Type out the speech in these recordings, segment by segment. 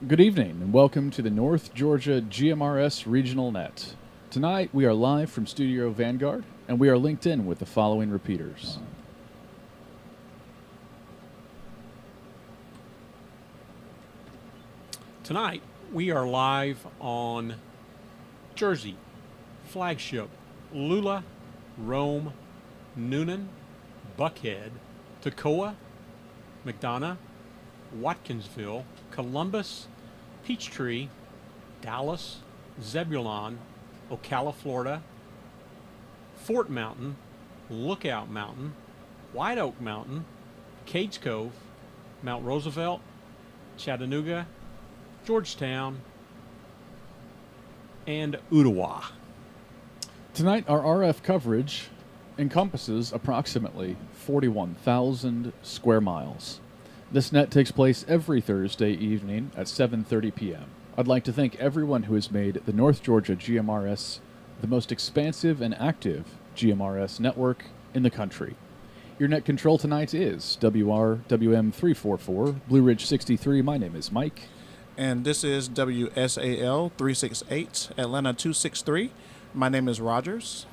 Good evening, and welcome to the North Georgia GMRS Regional Net. Tonight, we are live from Studio Vanguard, and we are linked in with the following repeaters. Tonight, we are live on Jersey, Flagship, Lula, Rome, Noonan, Buckhead, Toccoa, McDonough, Watkinsville, Columbus, Peachtree, Dallas, Zebulon, Ocala, Florida, Fort Mountain, Lookout Mountain, White Oak Mountain, Cades Cove, Mount Roosevelt, Chattanooga, Georgetown, and Ottawa. Tonight, our RF coverage encompasses approximately 41,000 square miles. This net takes place every Thursday evening at 7:30 p.m. I'd like to thank everyone who has made the North Georgia GMRS the most expansive and active GMRS network in the country. Your net control tonight is WRWM344, Blue Ridge 63. My name is Mike. And this is WSAL 368, Atlanta 263. My name is Rogers.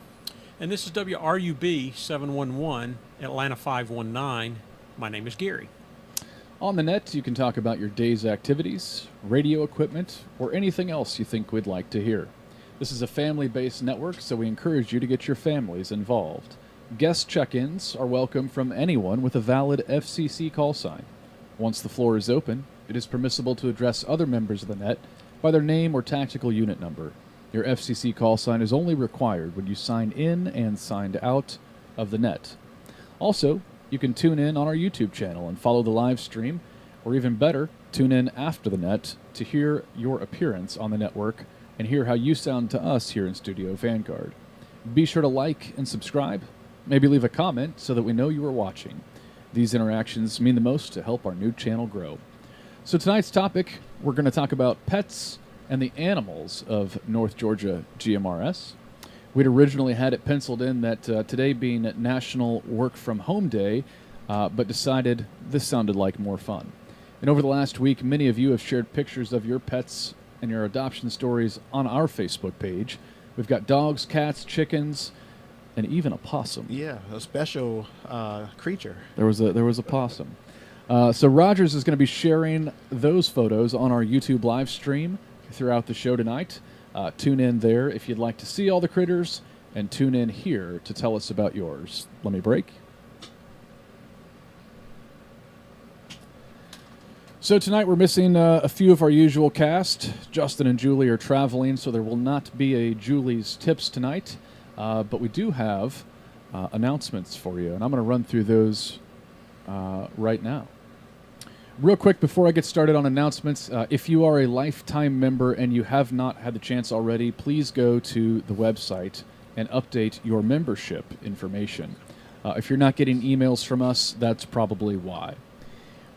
And this is WRUB 711, Atlanta 519. My name is Gary. On the net, you can talk about your day's activities, radio equipment, or anything else you think we'd like to hear. This is a family-based network, so we encourage you to get your families involved. Guest check-ins are welcome from anyone with a valid FCC call sign. Once the floor is open, it is permissible to address other members of the net by their name or tactical unit number. Your FCC call sign is only required when you sign in and signed out of the net. Also, you can tune in on our YouTube channel and follow the live stream Or even better, tune in after the net to hear your appearance on the network and hear how you sound to us here in Studio Vanguard. Be sure to like and subscribe. Maybe leave a comment so that we know you are watching. These interactions mean the most to help our new channel grow. So tonight's topic, we're going to talk about pets and the animals of North Georgia GMRS. We'd originally had it penciled in that today being National Work From Home Day, but decided this sounded like more fun. And over the last week, many of you have shared pictures of your pets and your adoption stories on our Facebook page. We've got dogs, cats, chickens, and even a possum. Yeah, a special creature. There was a possum. So Rogers is going to be sharing those photos on our YouTube live stream throughout the show tonight. Tune in there if you'd like to see all the critters, and tune in here to tell us about yours. Let me break. So tonight we're missing a few of our usual cast. Justin and Julie are traveling, so there will not be a Julie's Tips tonight. But we do have announcements for you, and I'm going to run through those right now. Real quick, before I get started on announcements, if you are a lifetime member and you have not had the chance already, please go to the website and update your membership information. If you're not getting emails from us, that's probably why.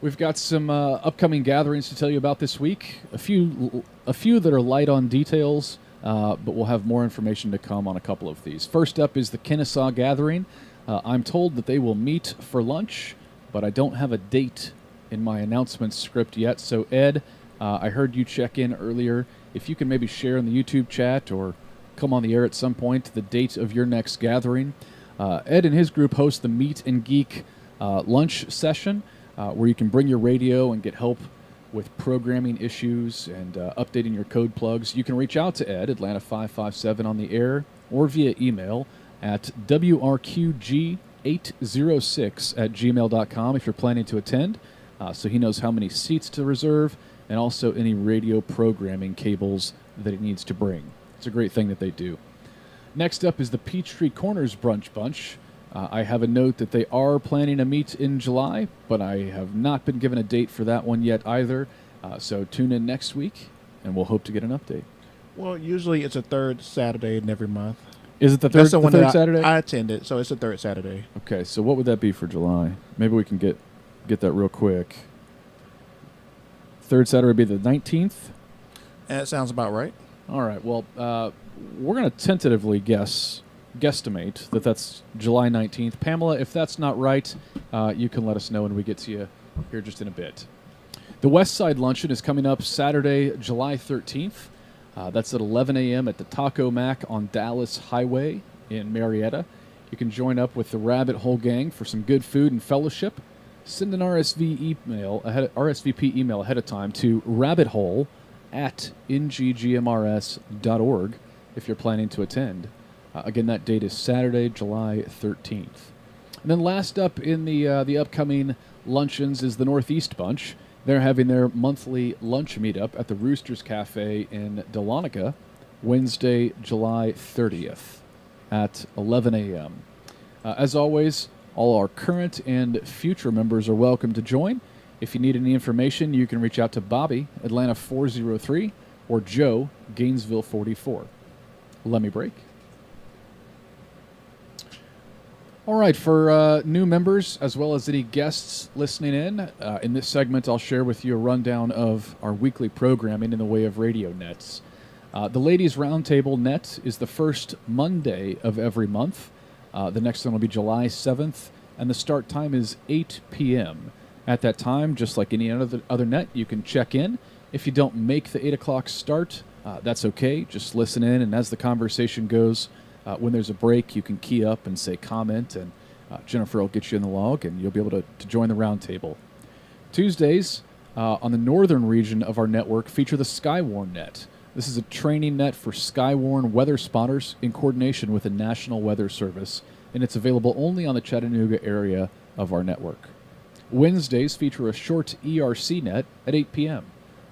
We've got some upcoming gatherings to tell you about this week. A few that are light on details, but we'll have more information to come on a couple of these. First up is the Kennesaw Gathering. I'm told that they will meet for lunch, but I don't have a date in my announcements script yet. So Ed, I heard you check in earlier. If you can maybe share in the YouTube chat or come on the air at some point the date of your next gathering. Ed and his group host the Meet and Geek lunch session where you can bring your radio and get help with programming issues and updating your code plugs. You can reach out to Ed, Atlanta 557 on the air, or via email at wrqg806@gmail.com if you're planning to attend. So he knows how many seats to reserve and also any radio programming cables that he needs to bring. It's a great thing that they do. Next up is the Peachtree Corners Brunch Bunch. I have a note that they are planning a meet in July, but I have not been given a date for that one yet either. So tune in next week, and we'll hope to get an update. Well, usually it's a third Saturday in every month. Is it the That's third, the one third that Saturday? I attended, so it's the third Saturday. Okay, so what would that be for July? Maybe we can get that real quick. Third Saturday would be the 19th? That sounds about right. All right, well, we're going to tentatively guesstimate that that's July 19th. Pamela, if that's not right, you can let us know when we get to you here just in a bit. The West Side Luncheon is coming up Saturday, July 13th. That's at 11 a.m. at the Taco Mac on Dallas Highway in Marietta. You can join up with the Rabbit Hole Gang for some good food and fellowship. Send an RSVP email ahead of time to rabbithole@nggmrs.org if you're planning to attend. Again, that date is Saturday, July 13th. And then last up in the upcoming luncheons is the Northeast Bunch. They're having their monthly lunch meetup at the Roosters Cafe in Dahlonega, Wednesday, July 30th at 11 a.m. As always, all our current and future members are welcome to join. If you need any information, you can reach out to Bobby, Atlanta 403, or Joe, Gainesville 44. Let me break. All right, for new members, as well as any guests listening in this segment, I'll share with you a rundown of our weekly programming in the way of radio nets. The Ladies Roundtable net is the first Monday of every month. The next one will be July 7th, and the start time is 8 p.m. At that time, just like any other net, you can check in. If you don't make the 8 o'clock start, that's okay. Just listen in, and as the conversation goes, when there's a break, you can key up and say comment, and Jennifer will get you in the log, and you'll be able to join the roundtable. Tuesdays, on the northern region of our network, feature the Skywarn net. This is a training net for Skywarn weather spotters in coordination with the National Weather Service, and it's available only on the Chattanooga area of our network. Wednesdays feature a short ERC net at 8 p.m.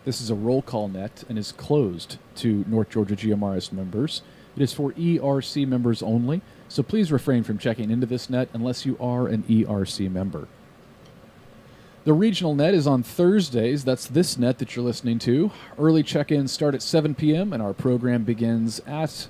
This is a roll call net and is closed to North Georgia GMRS members. It is for ERC members only, so please refrain from checking into this net unless you are an ERC member. The regional net is on Thursdays. That's this net that you're listening to. Early check-ins start at 7 p.m., and our program begins at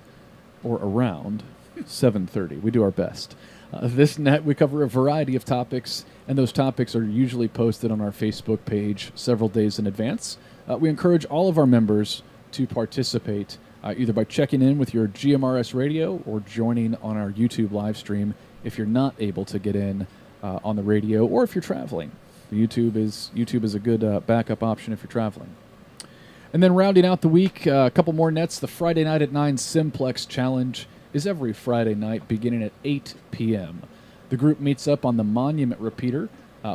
or around 7:30. We do our best. This net, we cover a variety of topics, and those topics are usually posted on our Facebook page several days in advance. We encourage all of our members to participate either by checking in with your GMRS radio or joining on our YouTube live stream if you're not able to get in on the radio or if you're traveling. YouTube is a good backup option if you're traveling. And then rounding out the week, a couple more nets. The Friday Night at 9 Simplex Challenge is every Friday night beginning at 8 p.m. The group meets up on the Monument repeater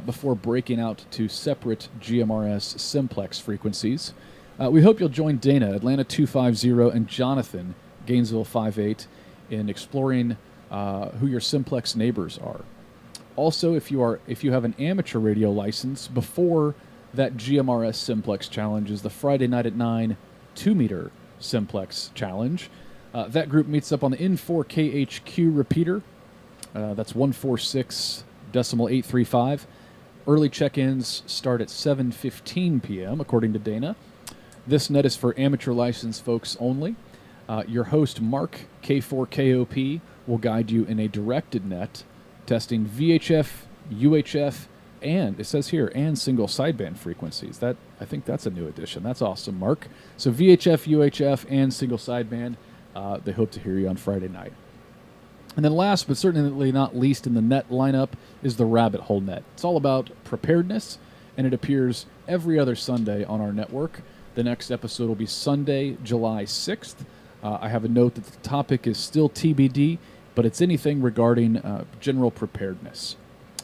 before breaking out to separate GMRS Simplex frequencies. We hope you'll join Dana, Atlanta 250, and Jonathan, Gainesville 58, in exploring who your Simplex neighbors are. Also, if you have an amateur radio license, before that GMRS Simplex Challenge is the Friday Night at 9 2-meter Simplex Challenge. That group meets up on the N4KHQ repeater. That's 146.835. Early check-ins start at 7:15 p.m., according to Dana. This net is for amateur license folks only. Your host, Mark, K4KOP, will guide you in a directed net, testing VHF, UHF, and, it says here, and single sideband frequencies. I think that's a new addition. That's awesome, Mark. So VHF, UHF, and single sideband. They hope to hear you on Friday night. And then last, but certainly not least in the net lineup, is the Rabbit Hole Net. It's all about preparedness, and it appears every other Sunday on our network. The next episode will be Sunday, July 6th. I have a note that the topic is still TBD, but it's anything regarding general preparedness.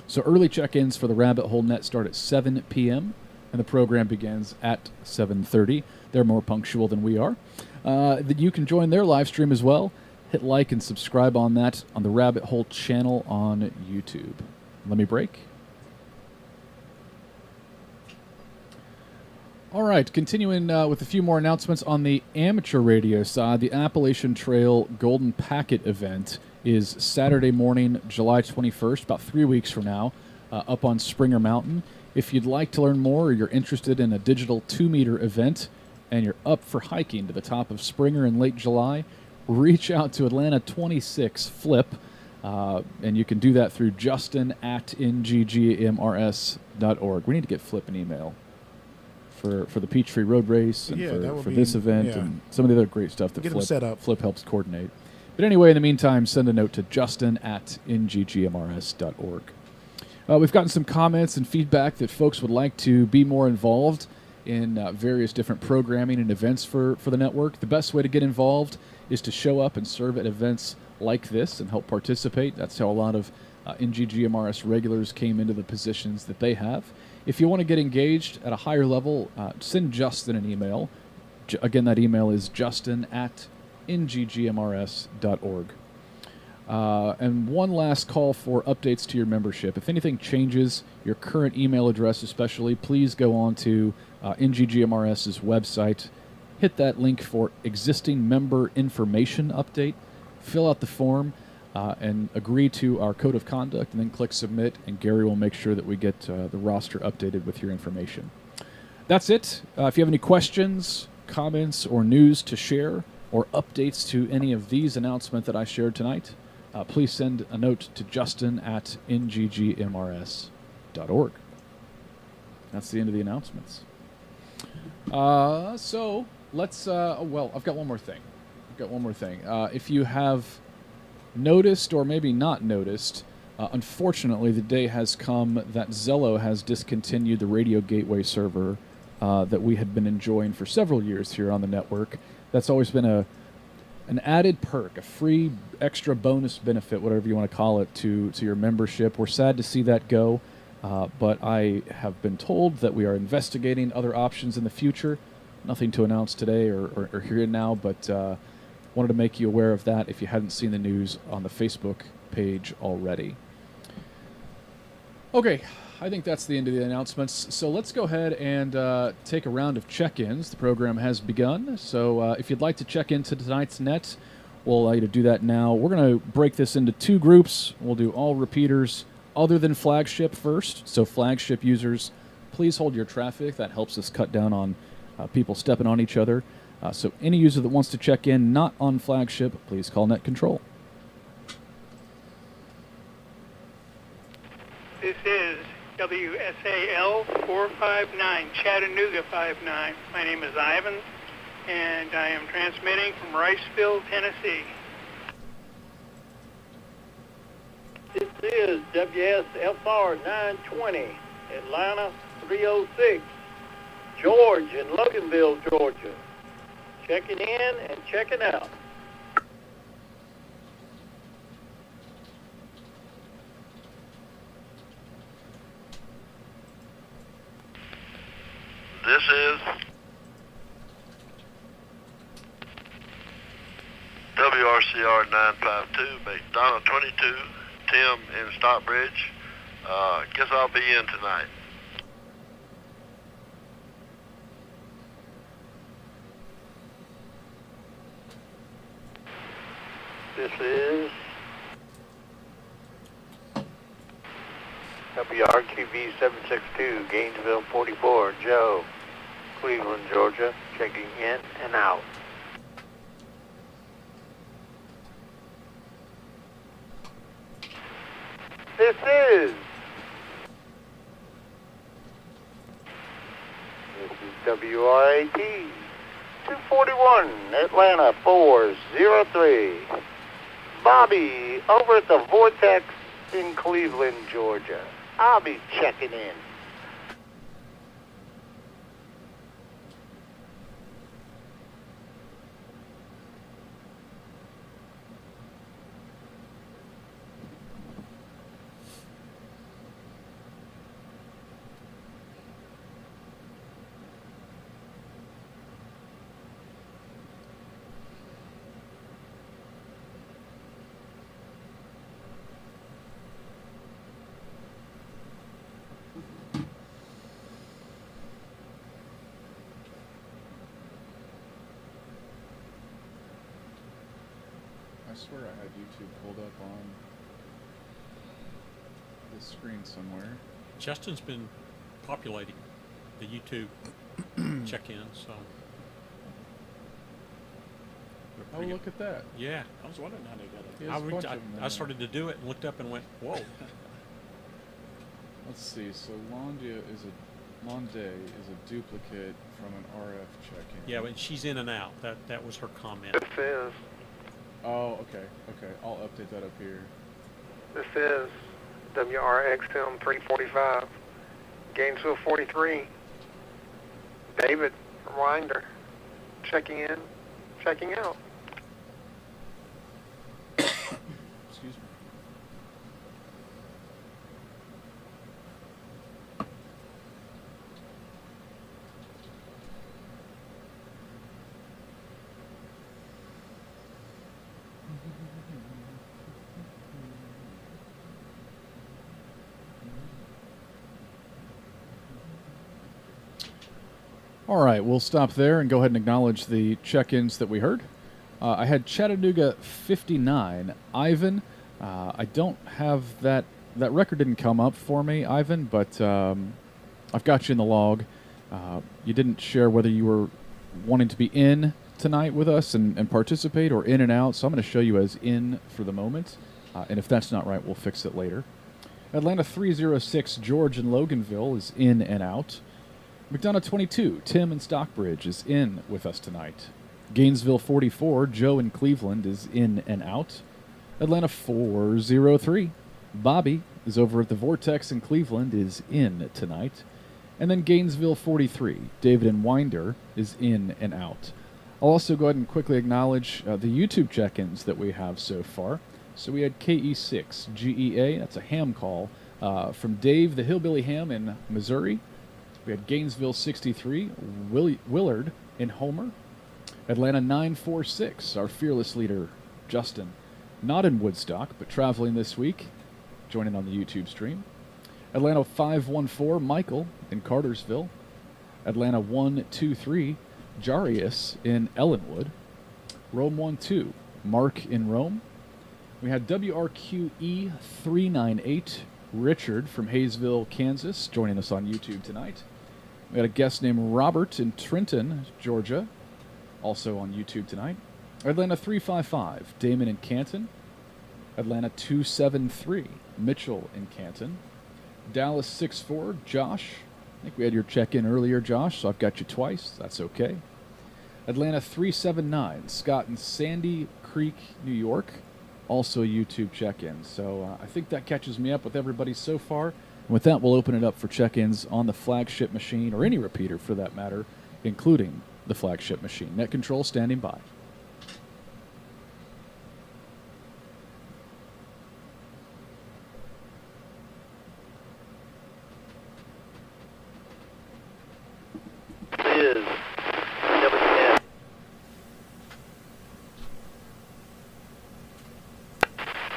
So early check-ins for the Rabbit Hole Net start at 7 p.m., and the program begins at 7:30. They're more punctual than we are. You can join their live stream as well. Hit like and subscribe on that on the Rabbit Hole channel on YouTube. Let me break. All right, continuing with a few more announcements on the amateur radio side. The Appalachian Trail Golden Packet event is Saturday morning, July 21st, about 3 weeks from now, up on Springer Mountain. If you'd like to learn more or you're interested in a digital 2-meter event and you're up for hiking to the top of Springer in late July, reach out to Atlanta 26 Flip, and you can do that through Justin at nggmrs.org. We need to get Flip an email for the Peachtree Road Race and for this event and some of the other great stuff that Flip helps coordinate. But anyway, in the meantime, send a note to Justin at nggmrs.org. We've gotten some comments and feedback that folks would like to be more involved in various different programming and events for the network. The best way to get involved is to show up and serve at events like this and help participate. That's how a lot of NGGMRS regulars came into the positions that they have. If you want to get engaged at a higher level, send Justin an email. Again, that email is justin at nggmrs.org. And one last call for updates to your membership. If anything changes, your current email address especially, please go on to NGGMRS's website. Hit that link for existing member information update. Fill out the form and agree to our code of conduct, and then click submit, and Gary will make sure that we get the roster updated with your information. That's it. If you have any questions, comments, or news to share, or updates to any of these announcements that I shared tonight, please send a note to Justin at nggmrs.org. That's the end of the announcements. So let's, I've got one more thing. If you have noticed or maybe not noticed, unfortunately the day has come that Zello has discontinued the radio gateway server that we had been enjoying for several years here on the network. That's always been an added perk, a free extra bonus benefit, whatever you want to call it, to your membership. We're sad to see that go, but I have been told that we are investigating other options in the future. Nothing to announce today or here and now, but wanted to make you aware of that if you hadn't seen the news on the Facebook page already. Okay, I think that's the end of the announcements. So let's go ahead and take a round of check-ins. The program has begun. So if you'd like to check into tonight's net, we'll allow you to do that now. We're going to break this into two groups. We'll do all repeaters other than Flagship first. So Flagship users please hold your traffic. That helps us cut down on people stepping on each other. So any user that wants to check in not on flagship, please call Net Control. This is WSAL 459, Chattanooga 59. My name is Ivan, and I am transmitting from Riceville, Tennessee. This is WSFR 920, Atlanta 306, George in Loganville, Georgia. Checking in and checking out. This is WRCR 952, McDonough 22, Tim in Stockbridge. Guess I'll be in tonight. This is WRQV 762, Gainesville 44, Joe, Cleveland, Georgia, checking in and out. This is WRAT 241, Atlanta 403. Bobby over at the Vortex in Cleveland, Georgia. I'll be checking in. I swear I had YouTube pulled up on this screen somewhere. Justin's been populating the YouTube check-in, so. Oh, look at that. Yeah, I was wondering how they got it. There's a bunch of them I there. started to do it and looked up and went, whoa. Let's see. So Londia is a duplicate from an RF check-in. Yeah, but she's in and out. That was her comment. This is Oh, okay. I'll update that up here. WRXM 345, Gainesville 43. David from Winder, checking in, checking out. Excuse me. All right, we'll stop there and go ahead and acknowledge the check-ins that we heard. I had Chattanooga 59, Ivan. I don't have that record didn't come up for me, Ivan, but I've got you in the log. You didn't share whether you were wanting to be in tonight with us and participate or in and out, so I'm going to show you as in for the moment. And if that's not right, we'll fix it later. Atlanta 306, George in Loganville is in and out. McDonough 22, Tim in Stockbridge is in with us tonight. Gainesville 44, Joe in Cleveland is in and out. Atlanta 403, Bobby is over at the Vortex in Cleveland is in tonight. And then Gainesville 43, David in Winder is in and out. I'll also go ahead and quickly acknowledge the YouTube check-ins that we have so far. So we had KE6GEA, that's a ham call, from Dave the Hillbilly Ham in Missouri. We had Gainesville 63, Willard in Homer. Atlanta 946, our fearless leader, Justin, not in Woodstock, but traveling this week, joining on the YouTube stream. Atlanta 514, Michael in Cartersville. Atlanta 123, Jarius in Ellenwood. Rome 12, Mark in Rome. We had WRQE 398, Richard from Hayesville, Kansas, joining us on YouTube tonight. We got a guest named Robert in Trenton, Georgia, also on YouTube tonight. Atlanta 355, Damon in Canton. Atlanta 273, Mitchell in Canton. Dallas 64, Josh. I think we had your check-in earlier, Josh, so I've got you twice. That's okay. Atlanta 379, Scott in Sandy Creek, New York. Also a YouTube check-in. So I think that catches me up with everybody so far. And with that, we'll open it up for check-ins on the flagship machine, or any repeater for that matter, including the flagship machine. Net control standing by.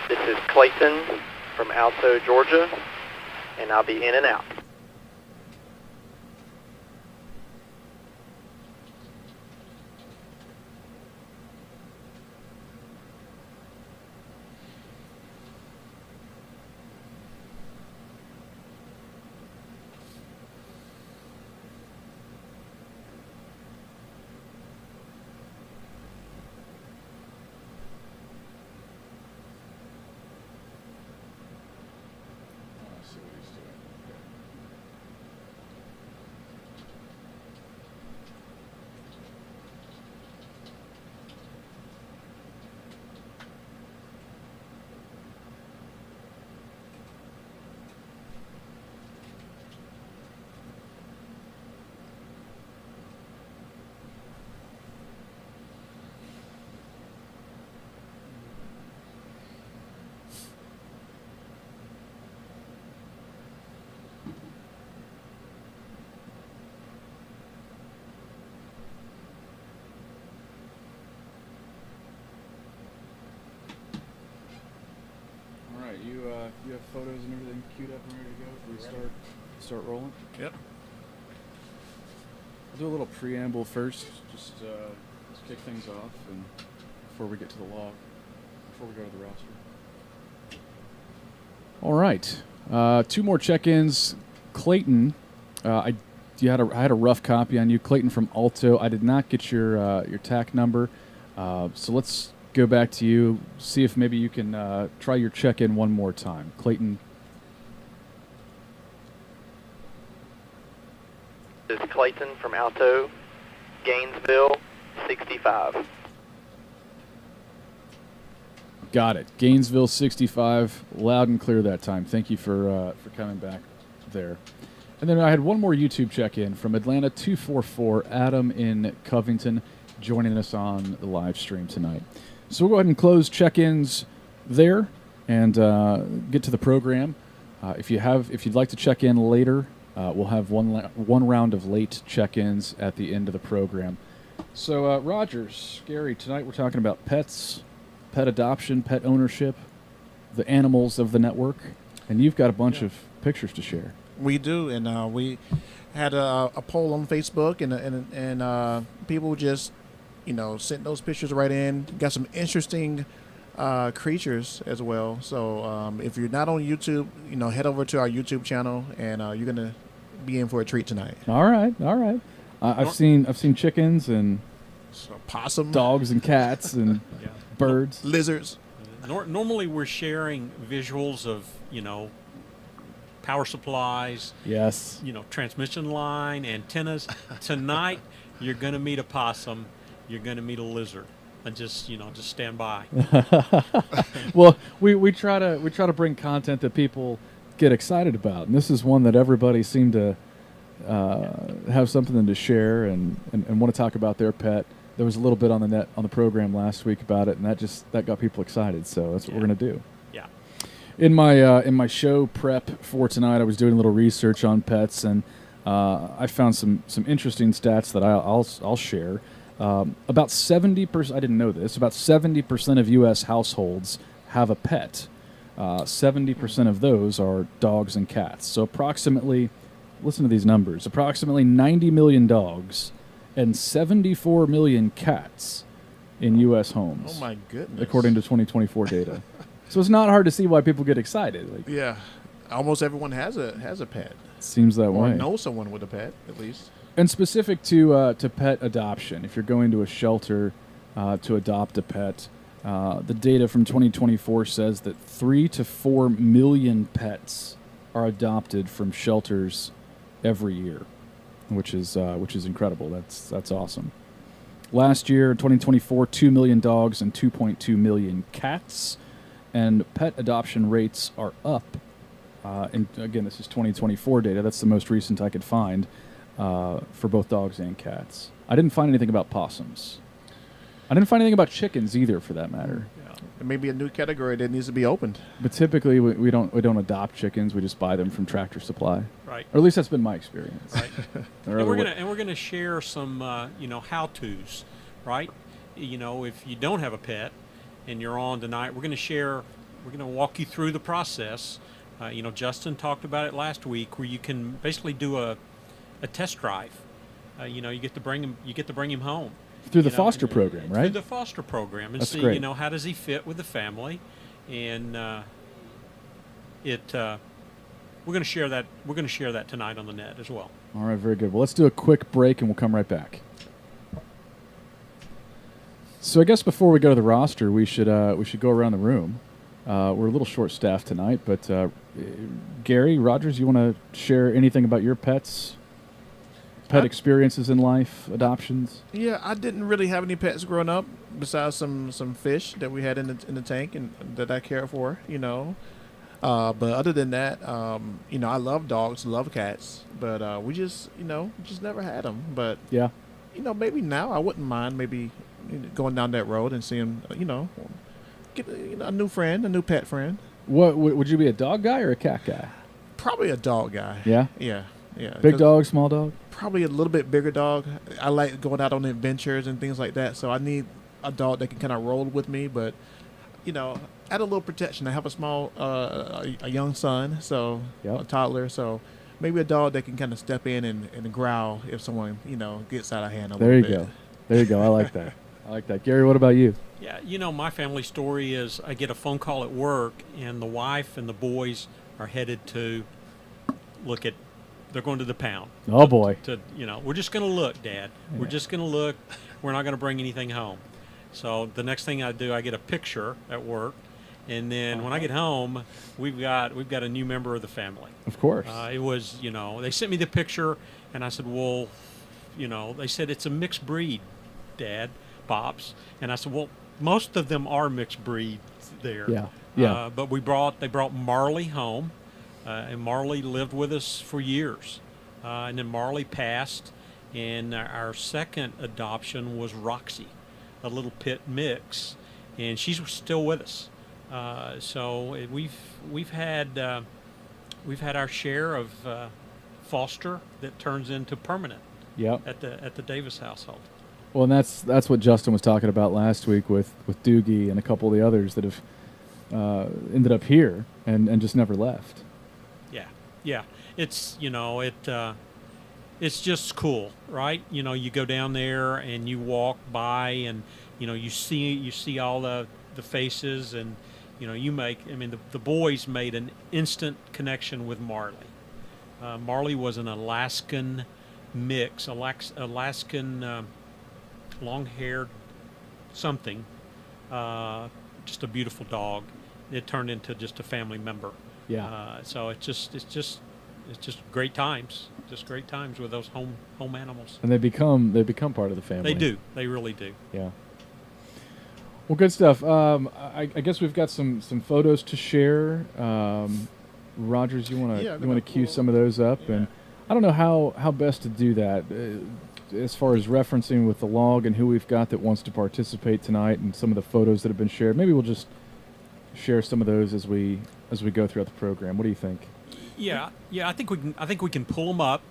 This is Clayton from Alto, Georgia, and I'll be in and out. You have photos and everything queued up and ready to go if we start rolling? Yep. I'll do a little preamble first, just let's kick things off, and before we get to the log, before we go to the roster. All right, 2 more check-ins. Clayton, I had a rough copy on you, Clayton from Alto. I did not get your TAC number, so let's go back to you, see if maybe you can try your check-in one more time. Clayton. This is Clayton from Alto, Gainesville, 65. Got it. Gainesville 65, loud and clear that time. Thank you for coming back there. And then I had one more YouTube check-in from Atlanta 244, Adam in Covington, joining us on the live stream tonight. So we'll go ahead and close check-ins there and get to the program. If you'd like to check in later, we'll have one round of late check-ins at the end of the program. So Rogers, Gary, tonight we're talking about pets, pet adoption, pet ownership, the animals of the network, and you've got a bunch of pictures to share. We do, and we had a poll on Facebook, and people just sent those pictures right in. Got some interesting creatures as well. So if you're not on YouTube, head over to our YouTube channel, and you're gonna be in for a treat tonight. All right. I've seen chickens and possum, dogs and cats and birds, lizards. Normally we're sharing visuals of power supplies, yes, transmission line, antennas. Tonight you're going to meet a possum, you're going to meet a lizard, and just stand by. Well, we try to bring content that people get excited about, and this is one that everybody seemed to have something to share and want to talk about their pet. There was a little bit on the program last week about it, and that got people excited. So that's what we're going to do. Yeah. In my show prep for tonight, I was doing a little research on pets, and I found some interesting stats that I'll share. About 70%. I didn't know this. About 70% of U.S. households have a pet. 70% of those are dogs and cats. So approximately, listen to these numbers. Approximately 90 million dogs and 74 million cats in U.S. homes. Oh, my goodness. According to 2024 data. So it's not hard to see why people get excited. Yeah. almost everyone has a pet. Seems that Or way. knows someone with a pet, at least. And specific to pet adoption, if you're going to a shelter to adopt a pet, the data from 2024 says that 3 to 4 million pets are adopted from shelters every year, which is incredible. That's awesome. Last year, 2024, 2 million dogs and 2.2 million cats, and pet adoption rates are up. And again, this is 2024 data. That's the most recent I could find for both dogs and cats. I didn't find anything about possums. I didn't find anything about chickens either, for that matter. It may be a new category that needs to be opened. But typically, we don't adopt chickens. We just buy them from Tractor Supply. Right. Or at least that's been my experience. Right. and we're gonna share some how-tos, right? If you don't have a pet and you're on tonight, we're gonna walk you through the process. Justin talked about it last week, where you can basically do a test drive. You get to bring him home. Through the foster program, right? Through the foster program, and That's see, great. how does he fit with the family, and we're going to share that. We're going to share that tonight on the net as well. All right, very good. Well, let's do a quick break, and we'll come right back. So I guess before we go to the roster, we should go around the room. We're a little short-staffed tonight, but Gary, Rogers, you want to share anything about your pets? Pet experiences in life, adoptions? Yeah, I didn't really have any pets growing up, besides some fish that we had in the tank and that I cared for, But other than that, I love dogs, love cats, but we just never had them. But yeah, maybe now I wouldn't mind maybe going down that road and seeing, get a new friend, a new pet friend. What would you be, a dog guy or a cat guy? Probably a dog guy. Yeah. Yeah. Big dog, small dog? Probably a little bit bigger dog. I like going out on adventures and things like that, so I need a dog that can kind of roll with me, but add a little protection. I have a small a young son, so a toddler, so maybe a dog that can kind of step in and growl if someone gets out of hand a little bit. There you go. I like that. I like that. Gary, what about you? Yeah, my family story is I get a phone call at work, and the wife and the boys are headed to look at. They're going to the pound. Oh, boy. We're just going to look, Dad. Yeah. We're just going to look. We're not going to bring anything home. So the next thing I do, I get a picture at work, and then when I get home, we've got a new member of the family. Of course. It was, they sent me the picture, and I said, well, they said it's a mixed breed, Dad, Pops. And I said, well, most of them are mixed breeds there. Yeah. But they brought Marley home. And Marley lived with us for years. And then Marley passed, and our second adoption was Roxy, a little pit mix, and she's still with us. So we've had our share of foster that turns into permanent. Yep. At the Davis household. Well, and that's what Justin was talking about last week with Doogie and a couple of the others that have ended up here and just never left. Yeah, it's it's just cool, right? You go down there and you walk by, and you see all the faces, and the boys made an instant connection with Marley. Marley was an Alaskan mix, Alaskan long-haired something, just a beautiful dog. It turned into just a family member. Yeah. So it's just great times. Just great times with those home animals. And they become part of the family. They do. They really do. Yeah. Well, good stuff. I guess we've got some photos to share. Rogers, you want to cue some of those up, and I don't know how best to do that as far as referencing with the log and who we've got that wants to participate tonight, and some of the photos that have been shared. Maybe we'll just share some of those as we go throughout the program. What do you think? Yeah. I think we can pull them up,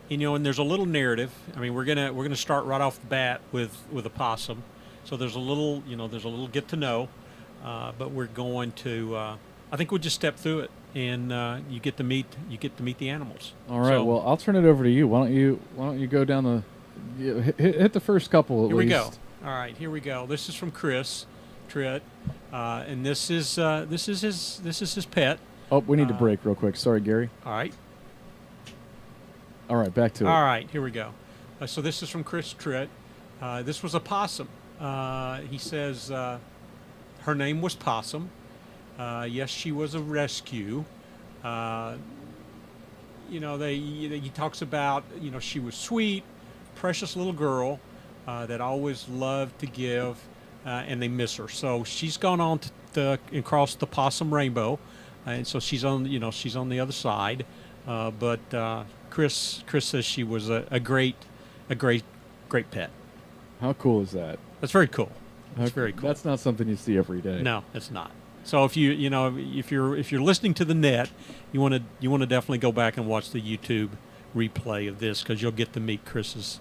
and there's a little narrative. We're gonna start right off the bat with a possum. So there's a little get to know, but we're going to. I think we'll just step through it, and you get to meet the animals. All right. Well, I'll turn it over to you. Why don't you go down the hit the first couple at least. Here we go. All right. Here we go. This is from Chris Tritt, and this is his pet. Oh, we need to break real quick. Sorry, Gary. All right. All right, back to it. All right, here we go. So this is from Chris Tritt. This was a possum. He says her name was Possum. Yes, she was a rescue. He talks about, she was sweet, precious little girl that always loved to give, and they miss her. So she's gone on to across the possum rainbow, and so she's on the other side. But Chris says she was a great pet. How cool is that? That's very cool. That's very cool. That's not something you see every day. No, it's not. So if you're listening to the net, you want to definitely go back and watch the YouTube replay of this, because you'll get to meet Chris's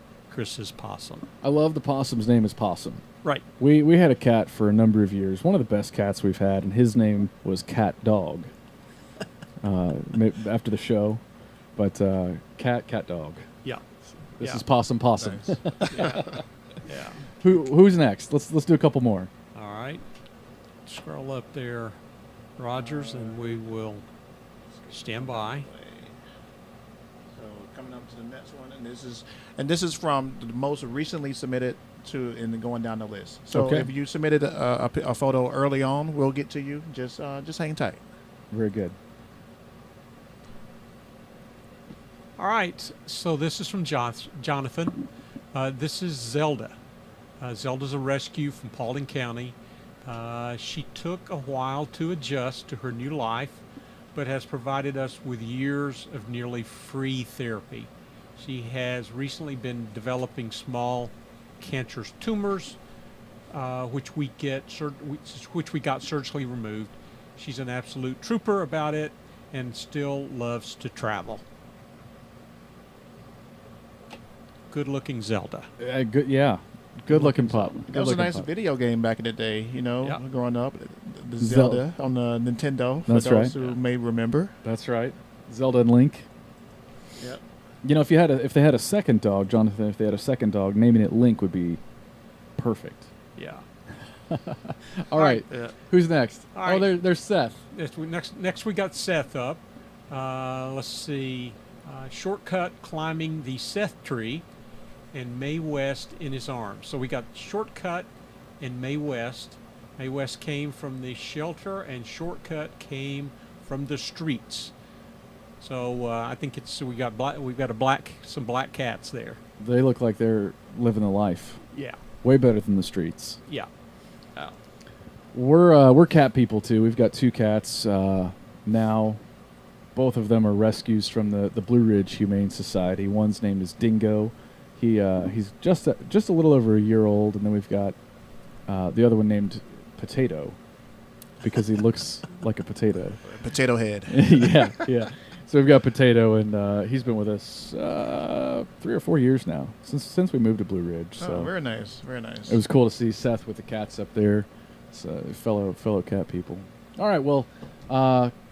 possum. I love the possum's name is Possum. Right. We had a cat for a number of years. One of the best cats we've had, and his name was Cat Dog. After the show, but cat dog. Yeah. This is Possum. Nice. Yeah. Who's next? Let's do a couple more. All right. Scroll up there, Rogers, and we will stand by. So coming up to the next one, and this is from the most recently submitted to, and going down the list. So Okay. if you submitted a photo early on, we'll get to you. Just hang tight. Very good. All right. So this is from Jonathan. This is Zelda. Zelda's a rescue from Paulding County. She took a while to adjust to her new life, but has provided us with years of nearly free therapy. She has recently been developing small cancerous tumors, which we got surgically removed. She's an absolute trooper about it and still loves to travel. Good-looking Zelda. Good, yeah. Good-looking pup. That was a nice pup. video game back in the day, Yeah. growing up. The Zelda on the Nintendo, for That's those right. who may remember. That's right. Zelda and Link. Yep. If they had a second dog, Jonathan, if they had a second dog, naming it Link would be perfect. Yeah. All right. Who's next? All right. Oh, there's Seth. Next we got Seth up. Let's see. Shortcut climbing the Seth tree, and Mae West in his arms. So we got Shortcut and Mae West. Mae West came from the shelter, and Shortcut came from the streets. So I think we've got some black cats there. They look like they're living a life. Yeah. Way better than the streets. Yeah. We're cat people too. We've got two cats now. Both of them are rescues from the Blue Ridge Humane Society. One's name is Dingo. He's just a little over a year old, and then we've got the other one named Potato, because he looks like a potato. Potato head. yeah. So we've got Potato, and he's been with us 3 or 4 years now, since we moved to Blue Ridge. So very nice, very nice. it was cool to see Seth with the cats up there. It's fellow cat people. All right, well,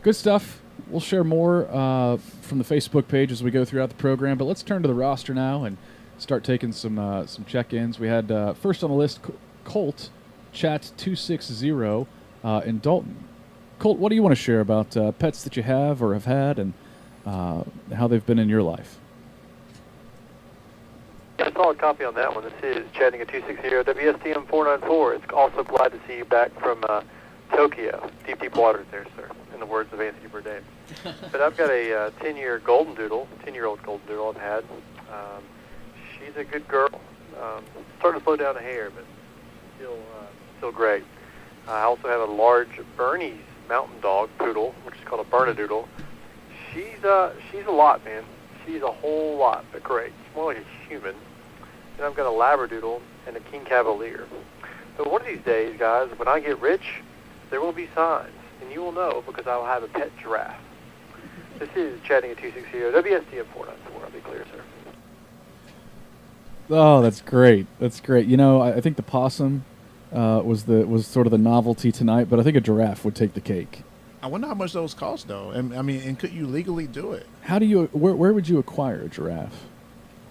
good stuff. We'll share more from the Facebook page as we go throughout the program, but let's turn to the roster now and start taking some check-ins. We had first on the list, Colt Chat 260 in Dalton. Colt, what do you want to share about pets that you have or have had, and how they've been in your life? Yeah, a solid copy on that one. This is Chattanooga 260 WSTM 494. It's also glad to see you back from Tokyo. Deep waters there, sir, in the words of Anthony Bourdain. But I've got a 10-year-old golden doodle I've had. She's a good girl. Starting to slow down a hair, but still great. I also have a large Bernese mountain dog poodle, which is called a Bernedoodle. She's a lot, man. She's a whole lot, but great. She's more like a human. And I've got a Labradoodle and a King Cavalier. So one of these days, guys, when I get rich, there will be signs, and you will know, because I will have a pet giraffe. This is Chattanooga 260 WSTM 494. I'll be clear, sir. Oh, that's great. That's great. I think the possum was sort of the novelty tonight, but I think a giraffe would take the cake. I wonder how much those cost, though. And could you legally do it? How do you? Where would you acquire a giraffe?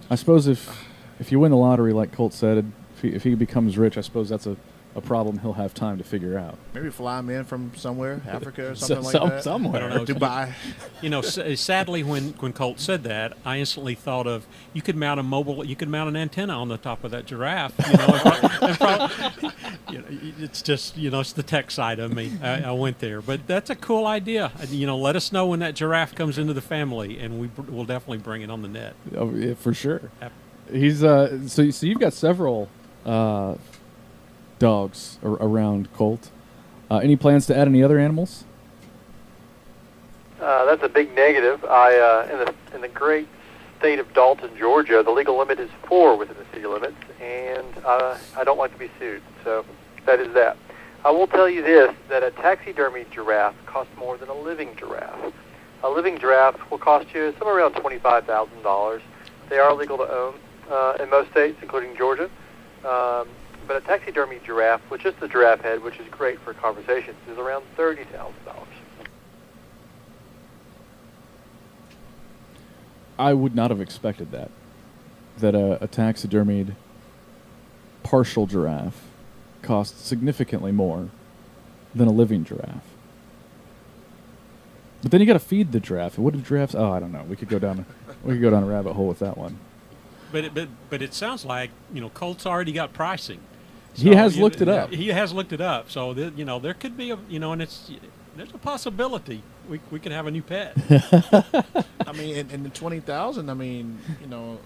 I suppose if you win the lottery, like Colt said, if he becomes rich, I suppose that's a a problem he'll have time to figure out. Maybe fly them in from somewhere, Africa or something like that. Somewhere. I don't know. Dubai. You know, sadly, when Colt said that, I instantly thought of you could mount an antenna on the top of that giraffe. You know, you know, it's just, you know, it's the tech side of me. I went there, but that's a cool idea. You know, let us know when that giraffe comes into the family, and we'll definitely bring it on the net. Oh, yeah, for sure. He's so you've got several dogs around Colt. Any plans to add any other animals? That's a big negative. In the great state of Dalton, Georgia, the legal limit is 4 within the city limits, and I don't like to be sued. So that is that. I will tell you this, that a taxidermy giraffe costs more than a living giraffe. A living giraffe will cost you somewhere around $25,000. They are legal to own in most states, including Georgia. But a taxidermy giraffe with just the giraffe head, which is great for conversations, is around $30,000. I would not have expected that a taxidermied partial giraffe costs significantly more than a living giraffe. But then you got to feed the giraffe. What do giraffes? Oh, I don't know. We could go down a rabbit hole with that one. But it sounds like, you know, Colt's already got pricing. So, he has looked it up. He has looked it up. So you know, there could be and there's a possibility we could have a new pet. I mean, in the 20,000. I mean, you know,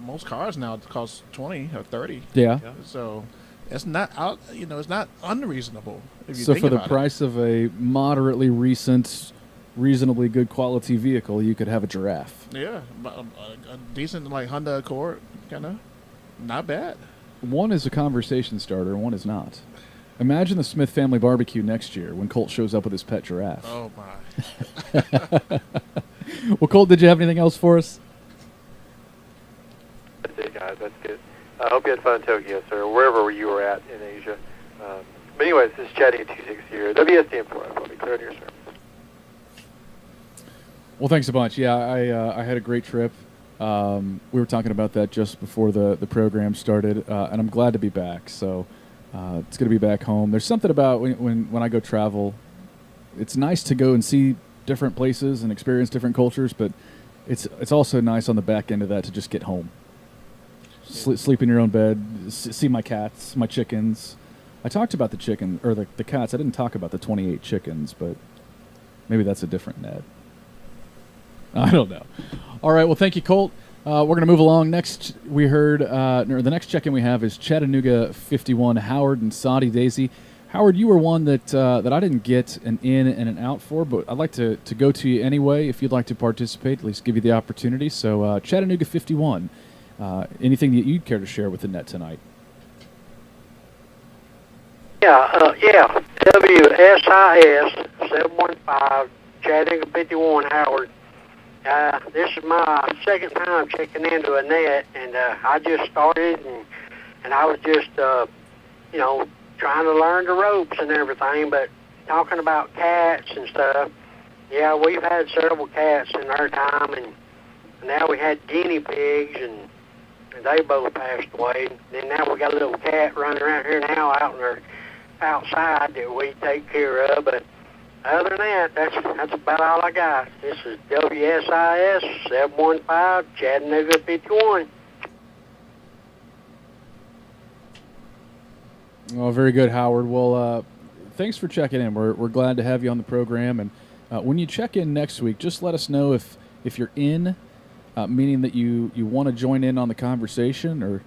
most cars now cost 20 or 30. Yeah. So it's not out. You know, it's not unreasonable. If you So think for the about price of a moderately recent, reasonably good quality vehicle, you could have a giraffe. Yeah, a decent like Honda Accord, kind of not bad. One is a conversation starter, and one is not. Imagine the Smith family barbecue next year when Colt shows up with his pet giraffe. Oh my! Well, Colt, did you have anything else for us? That's it, guys. That's good. I hope you had fun in Tokyo, sir, or wherever you were at in Asia. But anyways, this is Chatting at 26 here. WSTM 4. I'll be clear to your service. Well, thanks a bunch. Yeah, I had a great trip. We were talking about that just before the program started, and I'm glad to be back. So it's good to be back home. There's something about when I go travel, it's nice to go and see different places and experience different cultures, but it's also nice on the back end of that to just get home. Sleep in your own bed, see my cats, my chickens. I talked about the chicken, or the cats. I didn't talk about the 28 chickens, but maybe that's a different Ned. I don't know. All right, well, thank you, Colt. We're going to move along. Next, we heard, the next check-in we have is Chattanooga 51, Howard and Saudi Daisy. Howard, you were one that I didn't get an in and an out for, but I'd like to go to you anyway if you'd like to participate, at least give you the opportunity. So, Chattanooga 51, anything that you'd care to share with the net tonight? Yeah, WSIS 715, Chattanooga 51, Howard. This is my second time checking into a net, and I just started, and I was just, trying to learn the ropes and everything, but talking about cats and stuff, yeah, we've had several cats in our time, and now we had guinea pigs, and they both passed away. And now we got a little cat running around here now outside that we take care of, but other than that, that's about all I got. This is WSIS 715, Chattanooga 51. Well, very good, Howard. Well, thanks for checking in. We're glad to have you on the program. And when you check in next week, just let us know if you're in, meaning that you want to join in on the conversation,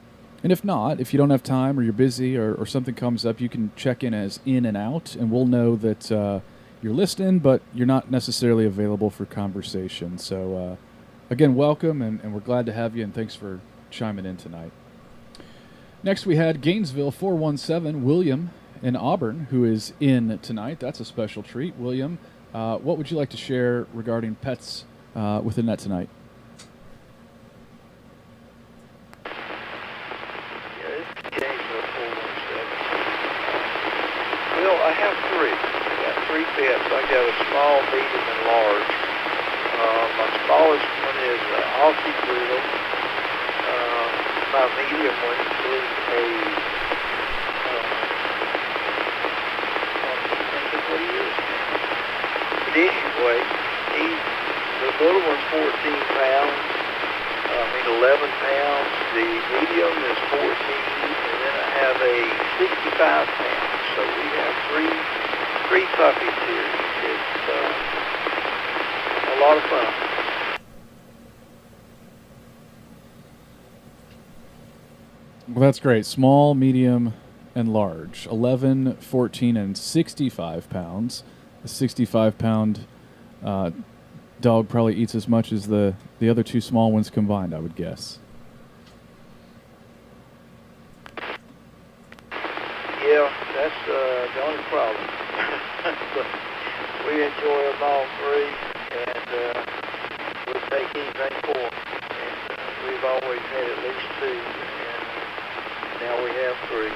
and if not, if you don't have time or you're busy or something comes up, you can check in as in and out, and we'll know that you're listening, but you're not necessarily available for conversation. So, again, welcome, and we're glad to have you, and thanks for chiming in tonight. Next, we had Gainesville 417, William in Auburn, who is in tonight. That's a special treat. William, what would you like to share regarding pets with the net tonight? Yeah, this is Gainesville 417. Well, I have three. I got three pets. I got a small, medium, and large. My smallest one is an Aussie Poodle. My medium one is a anyway, the little one's 14 pounds. 11 pounds. The medium is 14, and then I have a 65 pounds. So we have three puppies here. It's a lot of fun. Well, that's great. Small, medium, and large. 11, 14, and 65 pounds. The 65-pound dog probably eats as much as the other two small ones combined, I would guess. Yeah, that's the only problem. But we enjoy them all three, and we'll take anything for them. And we've always had at least two, and now we have three.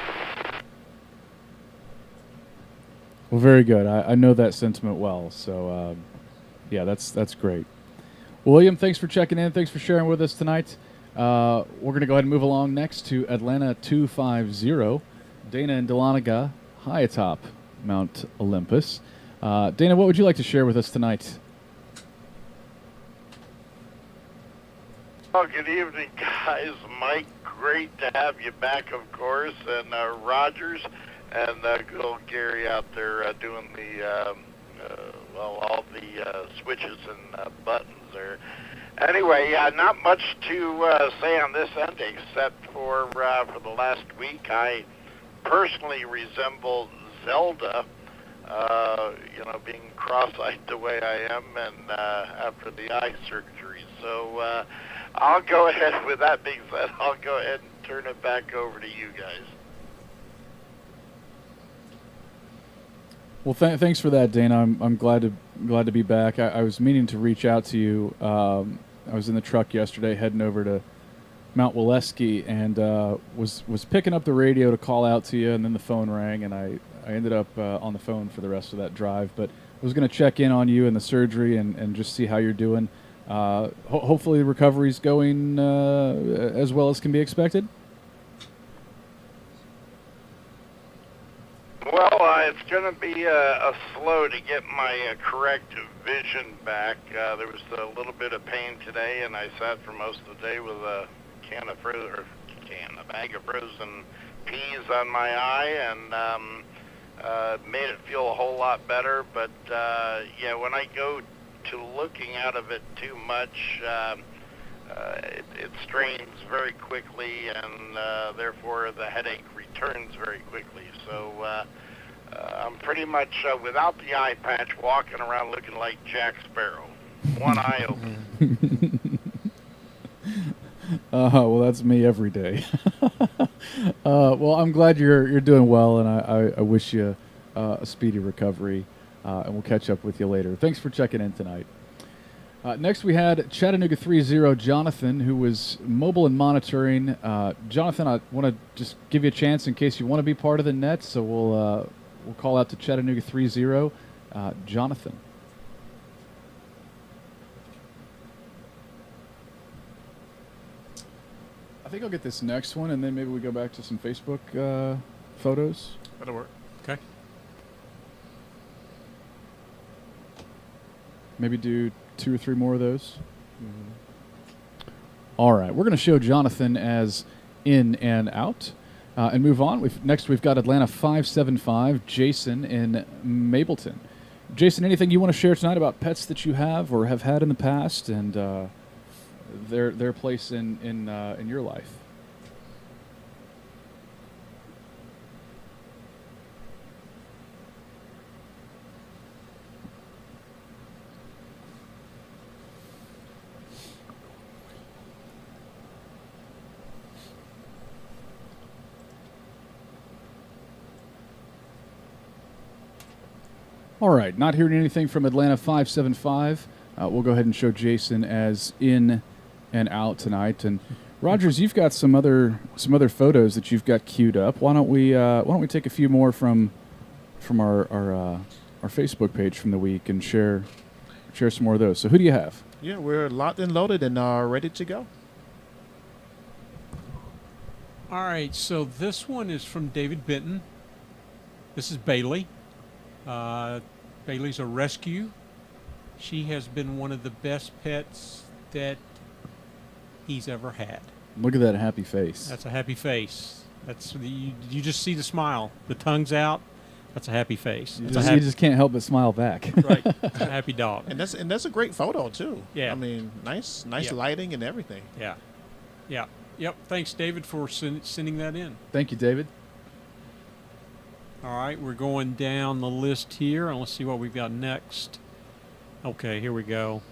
Well, very good. I know that sentiment well, so yeah, that's great. William, thanks for checking in. Thanks for sharing with us tonight. We're going to go ahead and move along next to Atlanta 250, Dana and Dahlonega, high atop Mount Olympus. Dana, what would you like to share with us tonight? Well, good evening, guys. Mike, great to have you back, of course, and Rogers, and good old Gary out there doing the all the switches and buttons there. Anyway, not much to say on this end except for the last week, I personally resemble Zelda, being cross-eyed the way I am, and after the eye surgery. So I'll go ahead, with that being said, I'll go ahead and turn it back over to you guys. Well, thanks for that, Dana. I'm glad to be back. I was meaning to reach out to you. I was in the truck yesterday heading over to Mount Waleski and was picking up the radio to call out to you, and then the phone rang, and I ended up on the phone for the rest of that drive. But I was going to check in on you and the surgery and just see how you're doing. Hopefully the recovery's going as well as can be expected. Well, it's going to be a slow to get my correct vision back. There was a little bit of pain today, and I sat for most of the day with a bag of frozen peas on my eye, and made it feel a whole lot better. But yeah, when I go to looking out of it too much, it strains very quickly, and therefore the headache returns very quickly. So I'm pretty much without the eye patch, walking around looking like Jack Sparrow, one eye open. Well, that's me every day. Well, I'm glad you're doing well, and I wish you a speedy recovery, and we'll catch up with you later. Thanks for checking in tonight. Next, we had Chattanooga 30 Jonathan, who was mobile and monitoring. Jonathan, I want to just give you a chance in case you want to be part of the net, so we'll call out to Chattanooga 30. Jonathan. I think I'll get this next one, and then maybe we go back to some Facebook photos. That'll work. Okay. Maybe do 2 or 3 more of those. Mm-hmm. All right, we're going to show Jonathan as in and out, and move on. Next, we've got Atlanta 575, Jason in Mableton. Jason, anything you want to share tonight about pets that you have or have had in the past, and their place in your life? All right, not hearing anything from Atlanta 575. We'll go ahead and show Jason as in and out tonight. And Rogers, you've got some other photos that you've got queued up. Why don't we take a few more from our Facebook page from the week and share some more of those. So who do you have? Yeah, we're locked and loaded and ready to go. All right, so this one is from David Benton. This is Bailey. Bailey's a rescue. she has been one of the best pets that he's ever had. Look at that happy face. That's a happy face. You just see the smile. The tongue's out. That's a happy face. You just can't help but smile back. Right. It's a happy dog. And that's a great photo too. Yeah. I mean, nice Yep. lighting and everything. Yeah. Yeah. Yep. Thanks, David, for sending that in. Thank you, David. All right, we're going down the list here, and let's see what we've got next. Okay, here we go.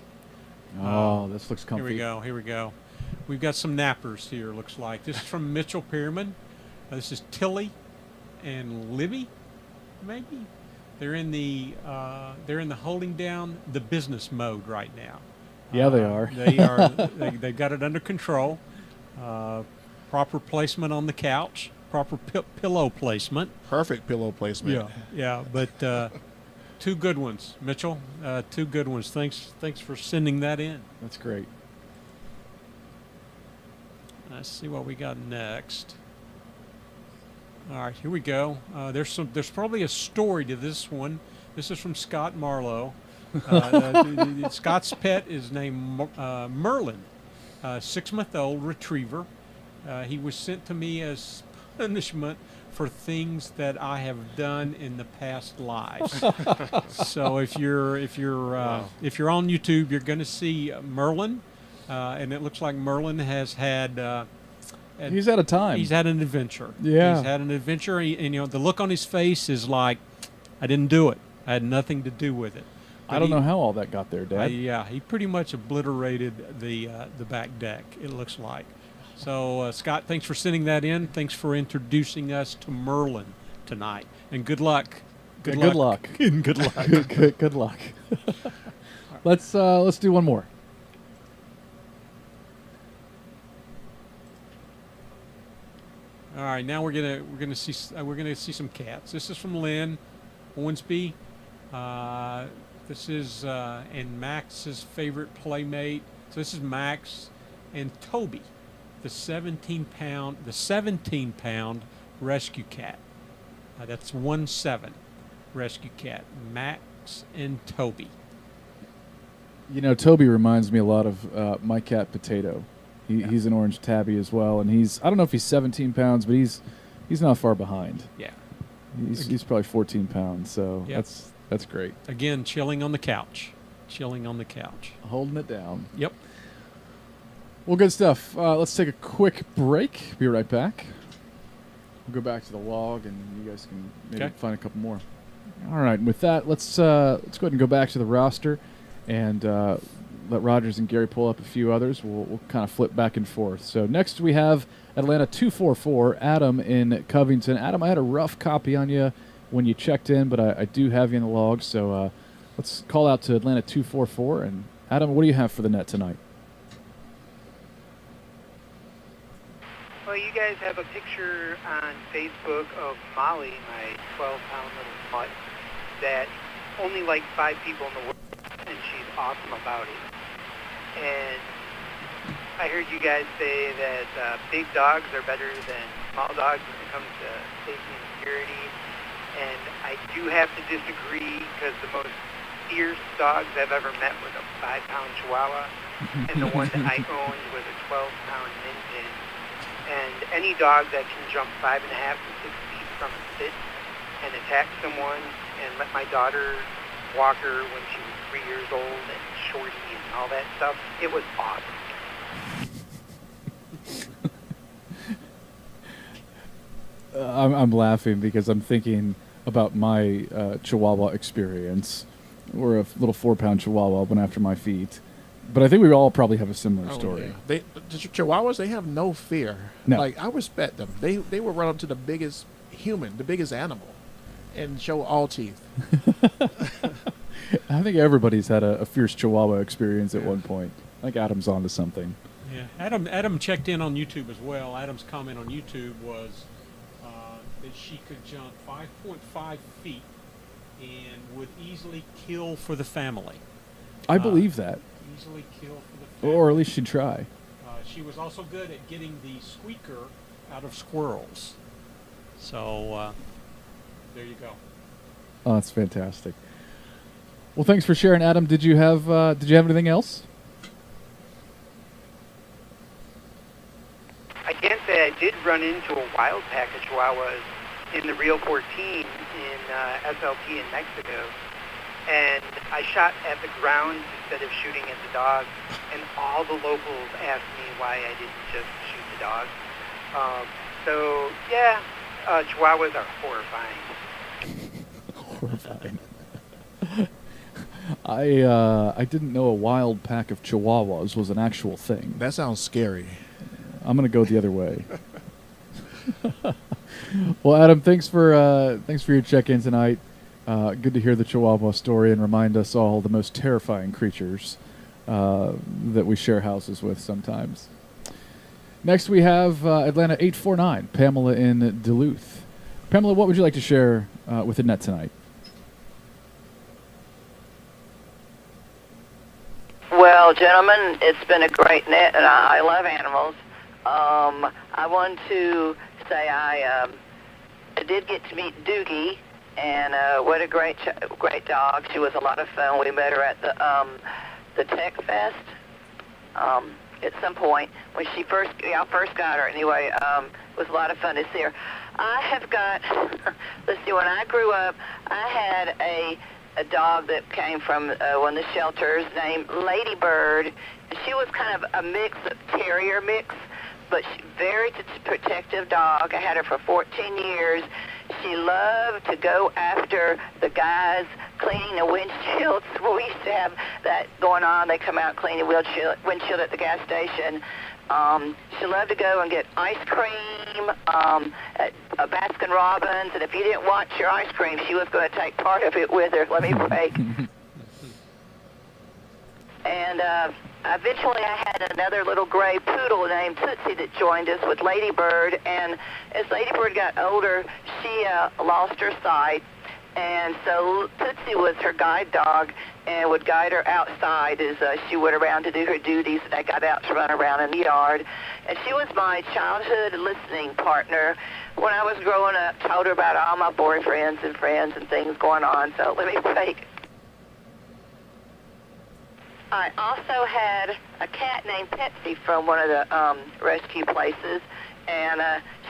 Oh, this looks comfy. Here we go. We've got some nappers here, looks like. This is from Mitchell Pearman. This is Tilly and Libby, maybe. They're in the holding down the business mode right now. Yeah, they are. They've got it under control. Proper placement on the couch. Proper pillow placement. Perfect pillow placement. Yeah. But two good ones, Mitchell. Two good ones. Thanks for sending that in. That's great. Let's see what we got next. All right, here we go. There's probably a story to this one. This is from Scott Marlowe. Scott's pet is named Merlin, 6-month-old retriever. He was sent to me as punishment for things that I have done in the past lives. So if you're on YouTube, you're going to see Merlin, and it looks like Merlin has had. He's had a time. He's had an adventure. Yeah. He's had an adventure, and the look on his face is like, I didn't do it. I had nothing to do with it. I don't know how all that got there, Dad. Yeah, he pretty much obliterated the back deck, it looks like. So, Scott, thanks for sending that in. Thanks for introducing us to Merlin tonight. And good luck. Good luck. Good luck. Good luck. Let's do one more. All right, now we're gonna see some cats. This is from Lynn Owensby. This is and Max's favorite playmate. So this is Max and Toby, the 17-pound rescue cat. That's 1-7 rescue cat. Max and Toby. You know, Toby reminds me a lot of my cat Potato. He's an orange tabby as well, and I don't know if he's 17 pounds, but he's not far behind. Yeah. He's probably 14 pounds, so Yep. that's great. Again, chilling on the couch. Holding it down. Yep. Well, good stuff. Let's take a quick break. Be right back. We'll go back to the log, and you guys can maybe find a couple more. All right. With that, let's go ahead and go back to the roster, and let Rogers and Gary pull up a few others. We'll kind of flip back and forth. So next we have Atlanta 244, Adam in Covington. Adam, I had a rough copy on you when you checked in, but I do have you in the log. So let's call out to Atlanta 244. And Adam, what do you have for the net tonight? Well, you guys have a picture on Facebook of Molly, my 12-pound little mutt, that only like 5 people in the world, and she's awesome about it. And I heard you guys say that big dogs are better than small dogs when it comes to safety and security. And I do have to disagree, because the most fierce dogs I've ever met was a 5-pound Chihuahua, and the one that I owned was a 12-pound Min Pin. And any dog that can jump 5.5 to 6 feet from a sit and attack someone, and let my daughter walk her when she was 3 years old, and Shorty and all that stuff, it was awesome. I'm laughing because I'm thinking about my Chihuahua experience, where a little 4-pound Chihuahua went after my feet. But I think we all probably have a similar story. Yeah. The Chihuahuas, they have no fear. No. Like, I respect them. They will run up to the biggest human, the biggest animal, and show all teeth. I think everybody's had a fierce Chihuahua experience at one point. I think Adam's onto something. Yeah, Adam checked in on YouTube as well. Adam's comment on YouTube was that she could jump 5.5 feet and would easily kill for the family. I believe that. Easily kill for the family. Or at least she'd try. She was also good at getting the squeaker out of squirrels. So there you go. Oh, that's fantastic. Well, thanks for sharing, Adam. Did you have anything else? I can't say I did run into a wild pack of Chihuahuas in the Rio 14 in SLT in Mexico. And I shot at the ground instead of shooting at the dog. And all the locals asked me why I didn't just shoot the dog. So, yeah, Chihuahuas are horrifying. Horrifying. I didn't know a wild pack of Chihuahuas was an actual thing. That sounds scary. I'm gonna go the other way. Well, Adam, thanks for your check-in tonight. Good to hear the Chihuahua story and remind us all the most terrifying creatures that we share houses with sometimes. Next, we have Atlanta 849, Pamela in Duluth. Pamela, what would you like to share with the net tonight? Well, gentlemen, it's been a great net, and I love animals. I want to say I did get to meet Doogie, and what a great dog. She was a lot of fun. We met her at the Tech Fest at some point when I first got her. Anyway, it was a lot of fun to see her. I have got, let's see, when I grew up, I had a dog that came from one of the shelters named Lady Bird. And she was kind of a mix, a terrier mix, but very protective dog. I had her for 14 years. She loved to go after the guys cleaning the windshields. Well, we used to have that going on. They come out cleaning the windshield at the gas station. She loved to go and get ice cream at Baskin Robbins, and if you didn't want your ice cream, she was going to take part of it with her. Let me break. And eventually I had another little gray poodle named Tootsie that joined us with Lady Bird, and as Lady Bird got older, she lost her sight. And so Tootsie was her guide dog and would guide her outside as she went around to do her duties, and I got out to run around in the yard. And she was my childhood listening partner when I was growing up. Told her about all my boyfriends and friends and things going on. So let me break. I also had a cat named Pepsi from one of the rescue places, and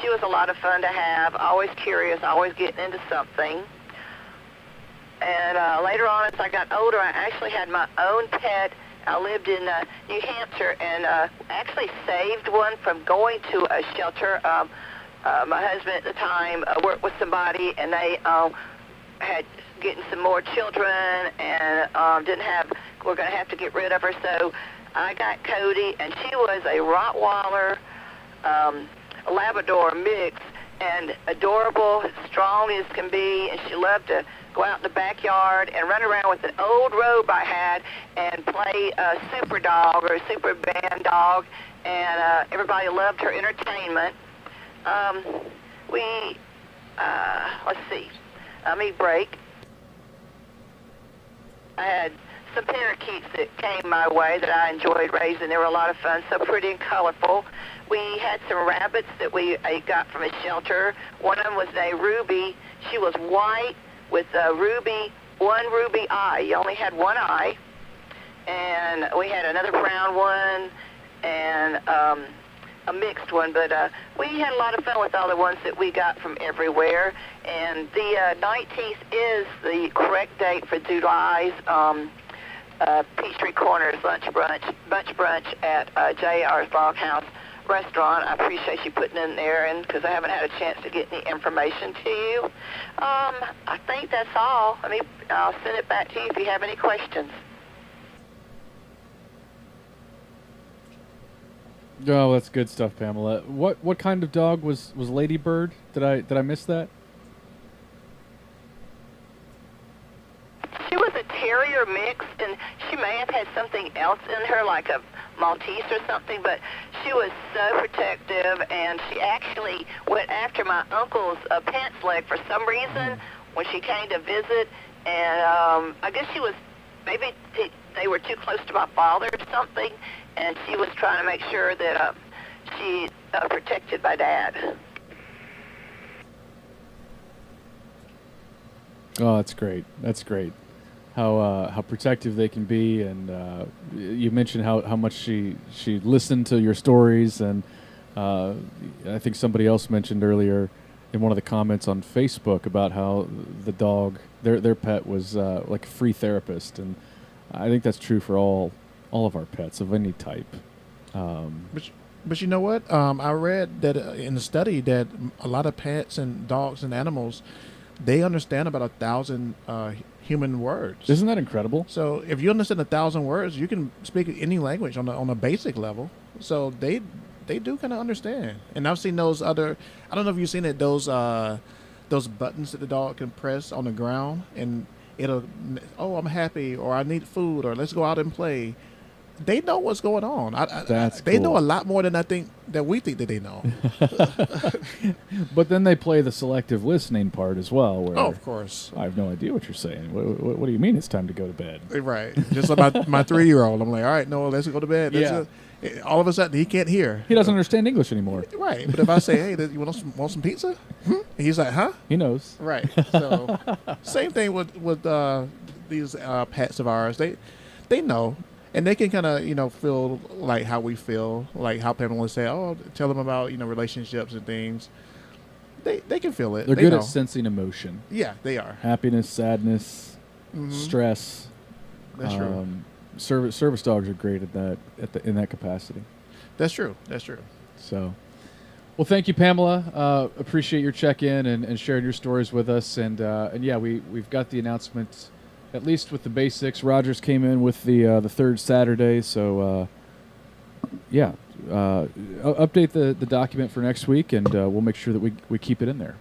she was a lot of fun to have, always curious, always getting into something. And later on, as I got older, I actually had my own pet. I lived in New Hampshire and actually saved one from going to a shelter. My husband at the time worked with somebody, and they had getting some more children and we're going to have to get rid of her. So I got Cody, and she was a Rottweiler, Labrador mix, and adorable, strong as can be, and she loved to go out in the backyard and run around with an old robe I had and play a super dog or a super band dog, and everybody loved her entertainment. Let's see, let me break. I had some parakeets that came my way that I enjoyed raising. They were a lot of fun, so pretty and colorful. We had some rabbits that I got from a shelter. One of them was named Ruby. She was white with one ruby eye. You only had one eye. And we had another brown one and a mixed one. But we had a lot of fun with all the ones that we got from everywhere. And the 19th is the correct date for July's Peachtree Corners lunch brunch at J.R.'s Log House Restaurant. I appreciate you putting in there, and because I haven't had a chance to get any information to you. I think that's all. I'll send it back to you if you have any questions. Oh, that's good stuff, Pamela. What kind of dog was Lady Bird? Did I miss that? She was a terrier mix, and she may have had something else in her, like a Maltese or something, but she was so protective, and she actually went after my uncle's pants leg for some reason when she came to visit, and I guess she was, maybe they were too close to my father or something, and she was trying to make sure that she protected my dad. Oh, that's great. That's great. how protective they can be, and you mentioned how much she listened to your stories, and I think somebody else mentioned earlier in one of the comments on Facebook about how the dog, their pet, was like a free therapist, and I think that's true for all of our pets of any type. But you know what? I read that in a study that a lot of pets and dogs and animals, they understand about 1,000 human words. Isn't that incredible? So if you understand 1,000 words, you can speak any language on a basic level. So they do kind of understand. And I've seen those other. I don't know if you've seen it. Those buttons that the dog can press on the ground, and it'll. Oh, I'm happy, or I need food, or let's go out and play. They know what's going on. They know a lot more than I think that we think that they know. But then they play the selective listening part as well. Where Oh, of course. I have no idea what you're saying. What do you mean it's time to go to bed? Right. Just like my 3-year-old. I'm like, all right, Noah, let's go to bed. All of a sudden, he can't hear. He doesn't understand English anymore. Right. But if I say, hey, you want some pizza? He's like, huh? He knows. Right. So same thing with these pets of ours. They know. And they can kind of, feel like how we feel, like how Pamela would say, oh, tell them about, relationships and things. They can feel it. They're they good know. at sensing emotion. Yeah, they are. Happiness, sadness, stress. That's true. Service dogs are great at that in that capacity. That's true. So, well, thank you, Pamela. Appreciate your check-in and sharing your stories with us. And yeah, we've got the announcement. At least with the basics, Rogers came in with the third Saturday, so yeah, update the document for next week, and we'll make sure that we keep it in there.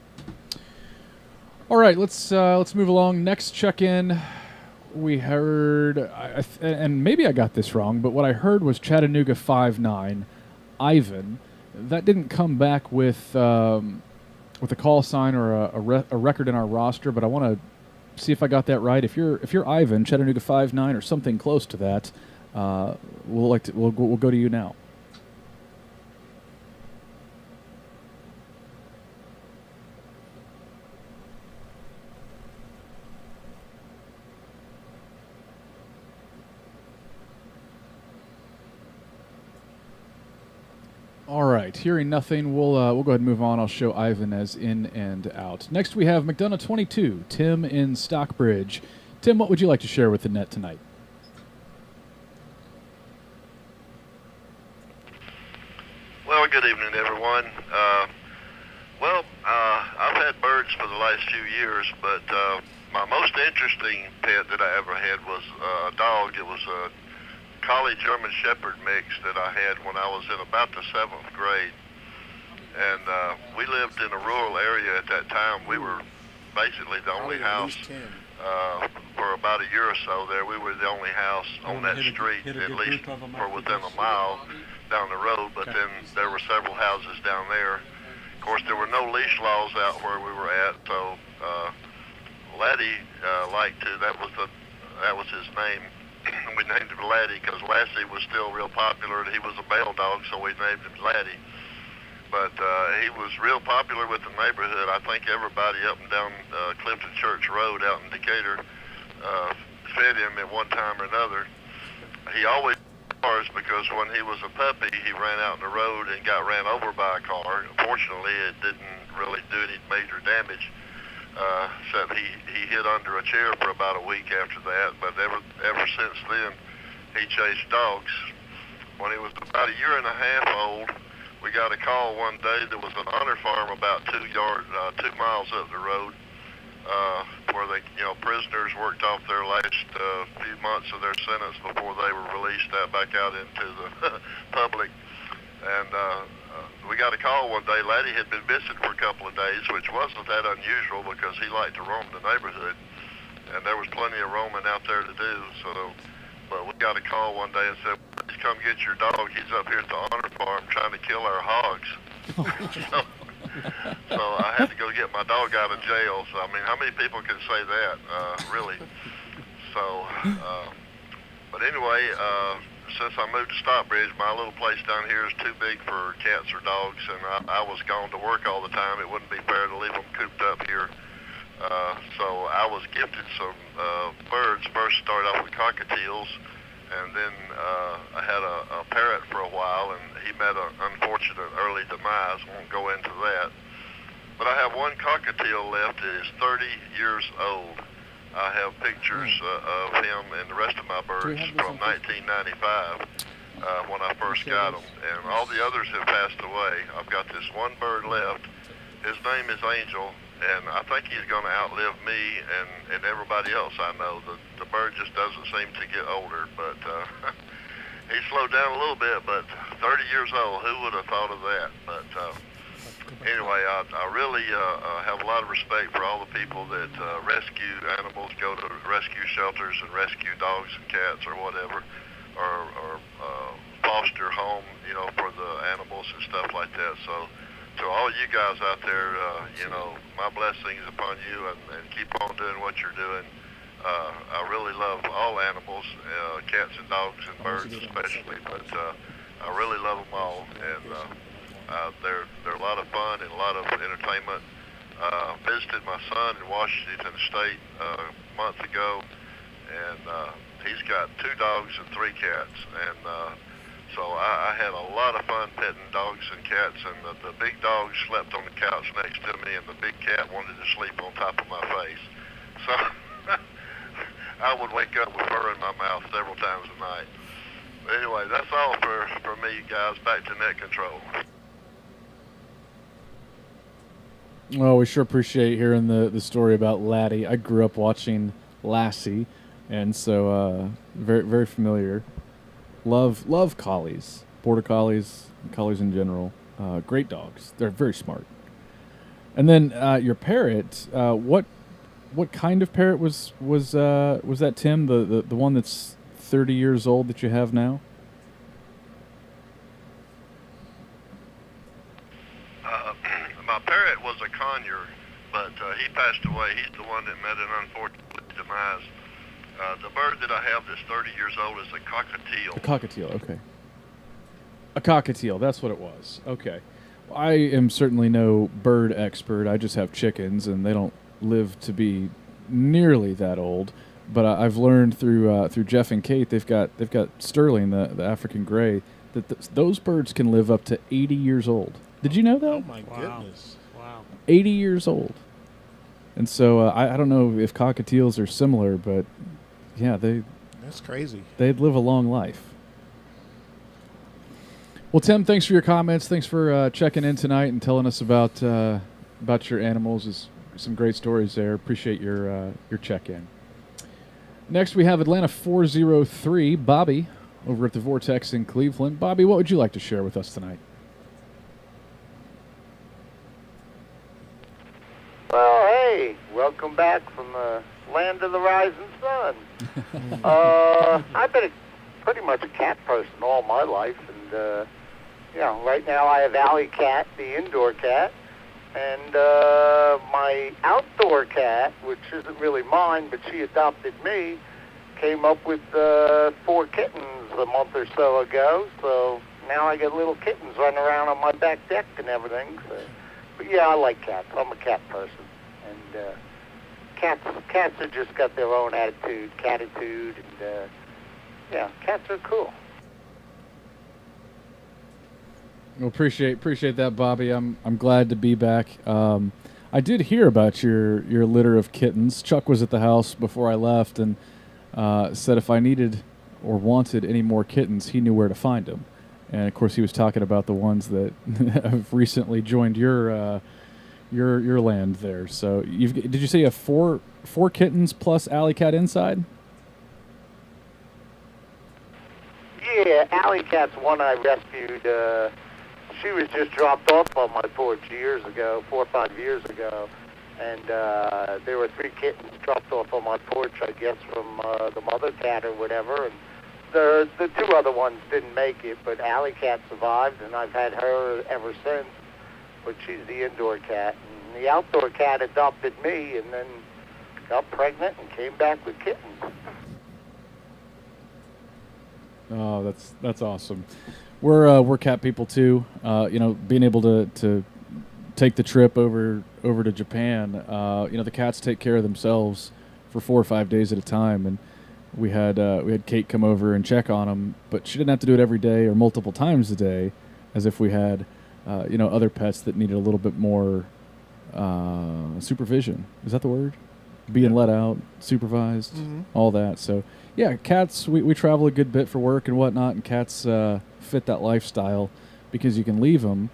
All right, let's move along. Next check-in, we heard, and maybe I got this wrong, but what I heard was Chattanooga 5-9, Ivan. That didn't come back with a call sign or a record in our roster, but I want to see if I got that right. If you're Ivan, Chattanooga 5-9 or something close to that, we'll go to you now. All right, hearing nothing, we'll go ahead and move on. I'll show Ivan as in and out. Next, we have McDonough 22, Tim in Stockbridge. Tim, what would you like to share with the net tonight? Well, good evening, everyone. I've had birds for the last few years, but my most interesting pet that I ever had was a dog. It was a Collie German Shepherd mix that I had when I was in about the 7th grade. And we lived in a rural area at that time. We were basically the only house for about a year or so there. We were the only house on that street, at least for within a mile down the road. But then there were several houses down there. Of course, there were no leash laws out where we were at, so Laddie liked to. That was his name. We named him Laddie because Lassie was still real popular, and he was a male dog, so we named him Laddie. But he was real popular with the neighborhood. I think everybody up and down Clifton Church Road out in Decatur fed him at one time or another. He always cars because when he was a puppy, he ran out in the road and got ran over by a car. Fortunately, it didn't really do any major damage. Except he hid under a chair for about a week after that. But ever since then, he chased dogs. When he was about a year and a half old, we got a call one day. There was an honor farm about 2 miles up the road, where prisoners worked off their last few months of their sentence before they were released back out into the public. And we got a call one day. Laddie had been missing for a couple of days, which wasn't that unusual because he liked to roam the neighborhood, and there was plenty of roaming out there to do. But we got a call one day and said, "Please come get your dog. He's up here at the honor farm trying to kill our hogs." So I had to go get my dog out of jail. So I mean, how many people can say that, really? So, but anyway. Since I moved to Stockbridge, my little place down here is too big for cats or dogs, and I was gone to work all the time. It wouldn't be fair to leave them cooped up here. So I was gifted some birds. First started off with cockatiels, and then I had a parrot for a while, and he met an unfortunate early demise. Won't go into that. But I have one cockatiel left that is 30 years old. I have pictures of him and the rest of my birds from 1995 when I first got them. And all the others have passed away. I've got this one bird left. His name is Angel, and I think he's going to outlive me and everybody else I know. The bird just doesn't seem to get older, but he slowed down a little bit, but 30 years old, who would have thought of that? But anyway, I really have a lot of respect for all the people that rescue animals, go to rescue shelters and rescue dogs and cats or whatever, or foster home, you know, for the animals and stuff like that. So to all you guys out there, you know, my blessings upon you, and keep on doing what you're doing. I really love all animals, cats and dogs and birds especially, but I really love them all, and they're a lot of fun and a lot of entertainment. Visited my son in Washington State a month ago, and he's got 2 dogs and 3 cats, and so I had a lot of fun petting dogs and cats, and the big dog slept on the couch next to me, and the big cat wanted to sleep on top of my face. So I would wake up with fur in my mouth several times a night. But anyway, that's all for me, guys. Back to net control. Well, we sure appreciate hearing the story about Laddie. I grew up watching Lassie, and so very very familiar. Love collies, border collies, collies in general. Great dogs. They're very smart. And then your parrot. What kind of parrot was that, Tim? The one that's 30 years old that you have now? My parrot was a conure, but he passed away. He's the one that met an unfortunate demise. The bird that I have that's 30 years old is a cockatiel. A cockatiel, okay. A cockatiel, that's what it was. Okay. Well, I am certainly no bird expert. I just have chickens, and they don't live to be nearly that old. But I've learned through Jeff and Kate, they've got Sterling, the African gray, that those birds can live up to 80 years old. Did you know that? Oh my goodness! Wow. 80 years old. And so I don't know if cockatiels are similar, but yeah, that's crazy. They'd live a long life. Well, Tim, thanks for your comments. Thanks for checking in tonight and telling us about your animals. There's some great stories there. Appreciate your check-in. Next, we have Atlanta 403, Bobby, over at the Vortex in Cleveland. Bobby, what would you like to share with us tonight? Well, hey, welcome back from the land of the rising sun. I've been pretty much a cat person all my life, and right now I have Alley Cat, the indoor cat, and my outdoor cat, which isn't really mine, but she adopted me, came up with 4 kittens a month or so ago, so now I get little kittens running around on my back deck and everything. So. But yeah, I like cats. I'm a cat person. And cats have just got their own catitude, and cats are cool. Well, appreciate that, Bobby. I'm glad to be back. I did hear about your litter of kittens. Chuck was at the house before I left and said if I needed or wanted any more kittens, he knew where to find them. And of course, he was talking about the ones that have recently joined your land there. So did you say you have four kittens plus Alley Cat inside? Yeah, Alley Cat's one I rescued. She was just dropped off on my porch 4 or 5 years ago, and there were 3 kittens dropped off on my porch, I guess, from the mother cat or whatever, and the 2 other ones didn't make it, but Alley Cat survived, and I've had her ever since, but she's the indoor cat. And the outdoor cat adopted me and then got pregnant and came back with kittens. Oh, that's awesome. We're cat people too. Being able to take the trip over to Japan, the cats take care of themselves for 4 or 5 days at a time, and we had Kate come over and check on them, but she didn't have to do it every day or multiple times a day, as if we had other pets that needed a little bit more supervision. Is that the word? Being let out, supervised, all that. So yeah, cats. We travel a good bit for work and whatnot, and cats fit that lifestyle because you can leave them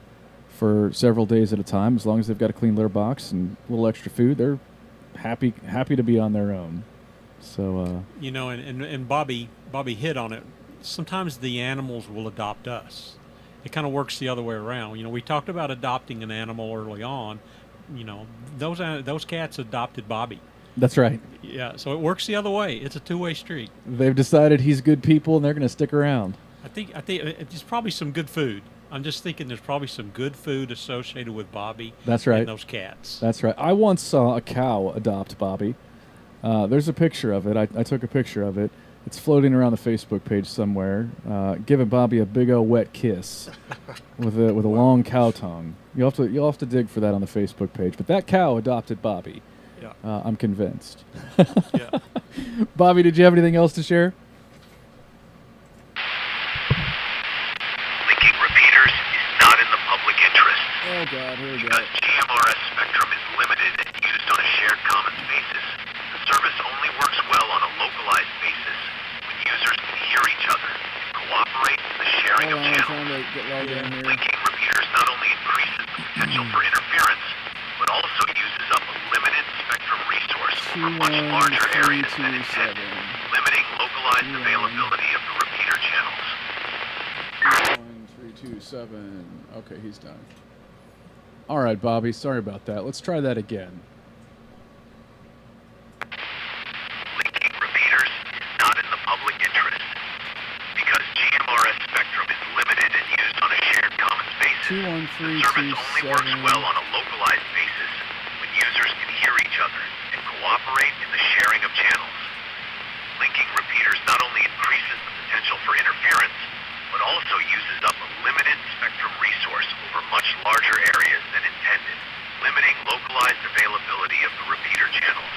for several days at a time as long as they've got a clean litter box and a little extra food. They're happy to be on their own. So and Bobby hit on it. Sometimes the animals will adopt us. It kind of works the other way around. We talked about adopting an animal early on. Those cats adopted Bobby. That's right. Yeah, so it works the other way. It's a two-way street. They've decided he's good people, and they're going to stick around. I think there's probably some good food. I'm just thinking there's probably some good food associated with Bobby. That's right. And those cats. That's right. I once saw a cow adopt Bobby. There's a picture of it. I took a picture of it. It's floating around the Facebook page somewhere, giving Bobby a big old wet kiss with a long cow tongue. You'll have to dig for that on the Facebook page. But that cow adopted Bobby. Yeah. I'm convinced. Yeah. Bobby, did you have anything else to share? Linking repeaters is not in the public interest. Oh, God, here we go. Because GMRS spectrum is limited and used on a shared common basis, the service only works well on a localized basis when users can hear each other and cooperate in the sharing of channels. Linking repeaters not only increases the potential for interference, but also uses up a limited spectrum resource over much larger areas than intended, limiting localized availability of the repeater channels. 1327. Okay, he's done. All right, Bobby, sorry about that. Let's try that again. Linking repeaters is not in the public interest. Because GMRS spectrum is limited and used on a shared common basis, the service only works well on a localized basis when users can hear each other and cooperate in the sharing of channels. Linking repeaters not only increases the potential for interference, but also uses up a limited spectrum resource over much larger areas than intended, limiting localized availability of the repeater channels.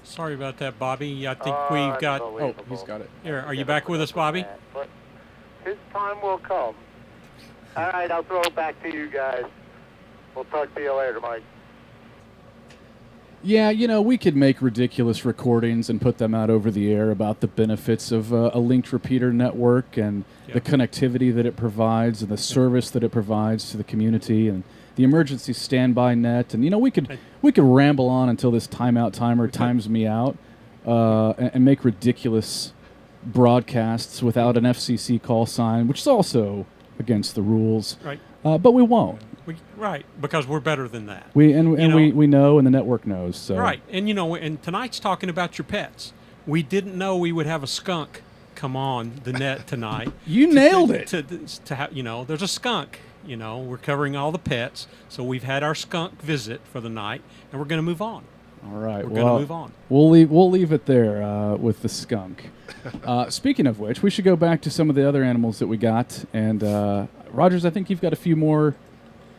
Sorry about that, Bobby. I think we've got... Oh, he's got it. Here, are you back with us, Bobby? But his time will come. All right, I'll throw it back to you guys. We'll talk to you later, Mike. Yeah, we could make ridiculous recordings and put them out over the air about the benefits of a linked repeater network and the connectivity that it provides and the service that it provides to the community and the emergency standby net. And, we could ramble on until this timeout timer times me out and make ridiculous broadcasts without an FCC call sign, which is also against the rules. Right. But we won't. Right, because we're better than that. We know, and the network knows. So. Right, and and tonight's talking about your pets. We didn't know we would have a skunk come on the net tonight. You nailed it. To have, there's a skunk. We're covering all the pets, so we've had our skunk visit for the night, and we're going to move on. All right, we're going to move on. We'll leave it there with the skunk. Speaking of which, we should go back to some of the other animals that we got. And Rogers, I think you've got a few more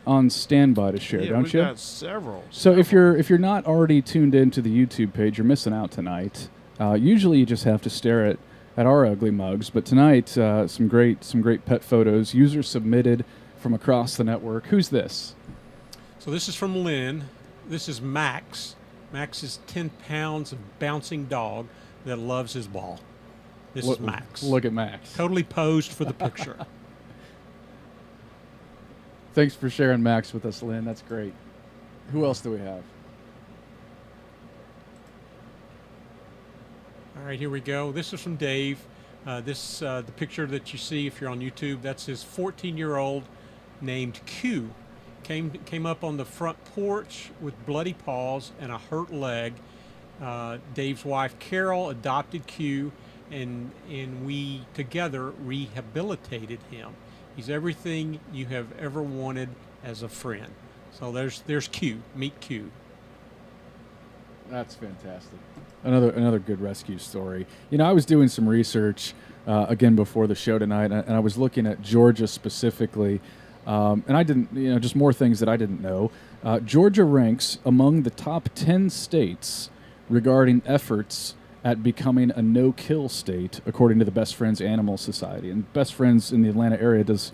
on standby to share, don't you? We've got several. So if you're not already tuned into the YouTube page, you're missing out tonight. Usually you just have to stare at our ugly mugs, but tonight some great pet photos, user submitted from across the network. Who's this? So this is from Lynn. This is Max. Max is 10 pounds of bouncing dog that loves his ball. This is Max. Look at Max. Totally posed for the picture. Thanks for sharing Max with us, Lynn. That's great. Who else do we have? All right, here we go. This is from Dave. The picture that you see if you're on YouTube, that's his 14-year-old named Q. Came up on the front porch with bloody paws and a hurt leg. Dave's wife, Carol, adopted Q, and we together rehabilitated him. He's everything you have ever wanted as a friend. So there's Q. Meet Q. That's fantastic. Another good rescue story. You know, I was doing some research again before the show tonight, and I was looking at Georgia specifically, and I didn't, just more things that I didn't know. Georgia ranks among the top 10 states regarding efforts at becoming a no-kill state, according to the Best Friends Animal Society. And Best Friends in the Atlanta area does,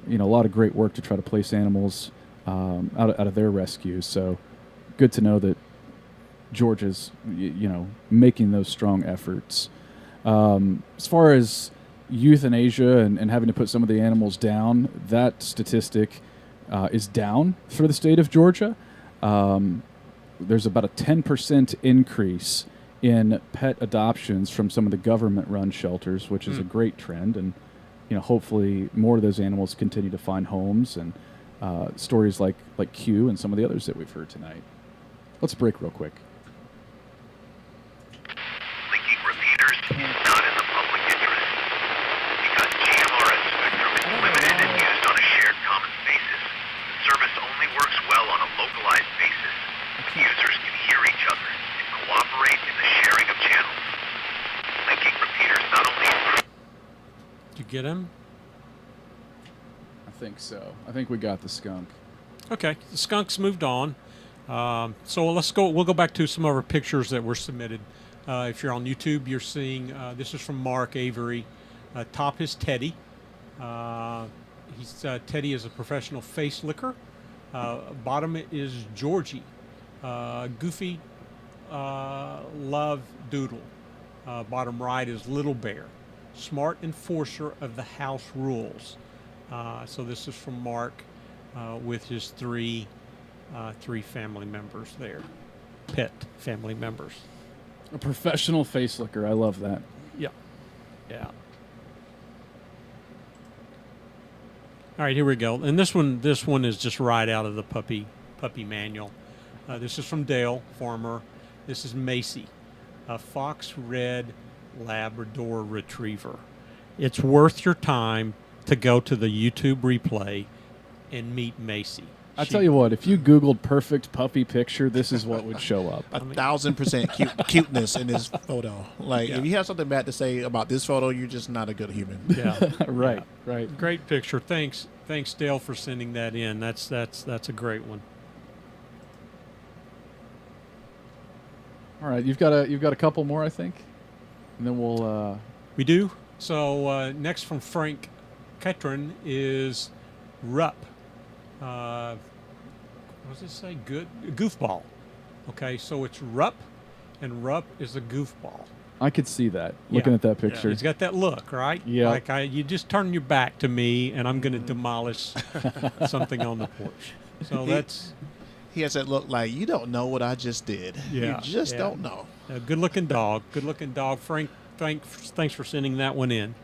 a lot of great work to try to place animals out of their rescues. So good to know that Georgia's, making those strong efforts. As far as euthanasia and having to put some of the animals down, that statistic is down for the state of Georgia. There's about a 10% increase in pet adoptions from some of the government-run shelters, which is a great trend. And, hopefully more of those animals continue to find homes, and stories like Q and some of the others that we've heard tonight. Let's break real quick. Linking repeaters is not in the public interest because GMRS spectrum is limited and used on a shared common basis. The service only works well on a localized basis. Users can hear each other and cooperate in the sharing of channels. Linking repeaters not only improve... Did you get him? I think so. I think we got the skunk. Okay, the skunk's moved on. So let's go. We'll go back to some of our pictures that were submitted. If you're on YouTube, you're seeing this is from Mark Avery. Top is Teddy. Teddy is a professional face licker. Bottom is Georgie. Goofy Love Doodle. Bottom right is Little Bear. Smart enforcer of the house rules. So this is from Mark with his three family members there. Pet family members. A professional face licker. I love that. Yeah. Yeah. All right, here we go. And this one is just right out of the puppy manual. This is from Dale, farmer. This is Macy, a fox red Labrador retriever. It's worth your time to go to the YouTube replay and meet Macy. I tell you what, if you Googled perfect puppy picture, this is what would show up. 1,000% cuteness in this photo. Like, if you have something bad to say about this photo, you're just not a good human. Yeah, right. Great picture. Thanks, Dale, for sending that in. That's a great one. All right, you've got a couple more, I think, and then we'll. We do. So next from Frank Ketron is Rupp. What does it say? Goofball. Okay, so it's Rupp, and Rupp is a goofball. I could see that looking at that picture. Yeah. He's got that look, right? Yeah. Like you just turn your back to me, and I'm going to demolish something on the porch. So He has that look like, you don't know what I just did. Yeah, you just don't know. Good-looking dog. Good-looking dog. Frank, thanks for sending that one in.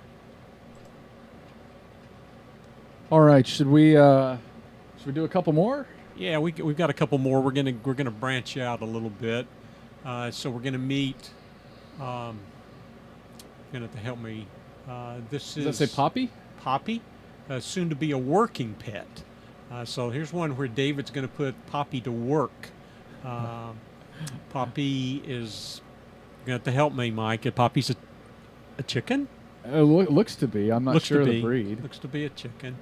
All right, should we do a couple more? Yeah, we've got a couple more. We're gonna branch out a little bit. So we're gonna meet. You're gonna have to help me. This is. Does that say Poppy? Poppy, soon to be a working pet. So here's one where David's gonna put Poppy to work. Poppy is. You're gonna have to help me, Mike. Poppy's a chicken. Looks to be. I'm not sure of the breed. Looks to be a chicken.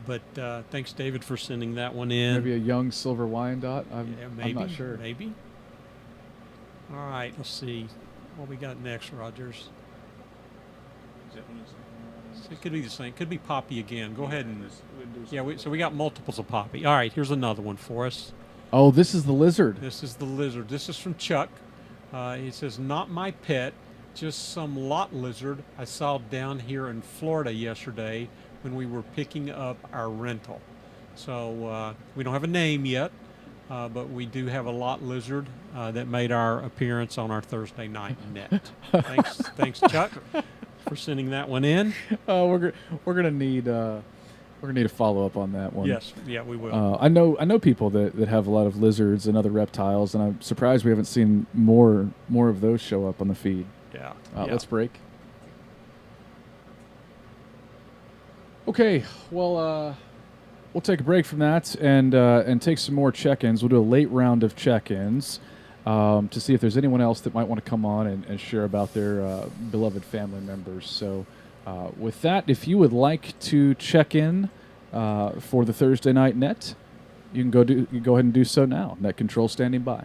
But thanks, David, for sending that one in. Maybe a young silver Wyandotte. I'm not sure. Maybe. All right, let's see what we got next, Rogers. It could be the same. It could be Poppy again. Go ahead and so we got multiples of Poppy. All right, here's another one for us. Oh, this is the lizard. This is the lizard. This is from Chuck. He says, "Not my pet, just some lot lizard I saw down here in Florida yesterday when we were picking up our rental." So we don't have a name yet, but we do have a lot lizard that made our appearance on our Thursday night net. Thanks, Chuck, for sending that one in. We're gonna need a follow up on that one. Yes, yeah, we will. I know people that have a lot of lizards and other reptiles, and I'm surprised we haven't seen more of those show up on the feed. Yeah. Let's break. Okay, well, we'll take a break from that and take some more check-ins. We'll do a late round of check-ins. to see if there's anyone else that might want to come on and share about their beloved family members. So with that, if you would like to check in for the Thursday Night Net, you can go ahead and do so now. Net Control standing by.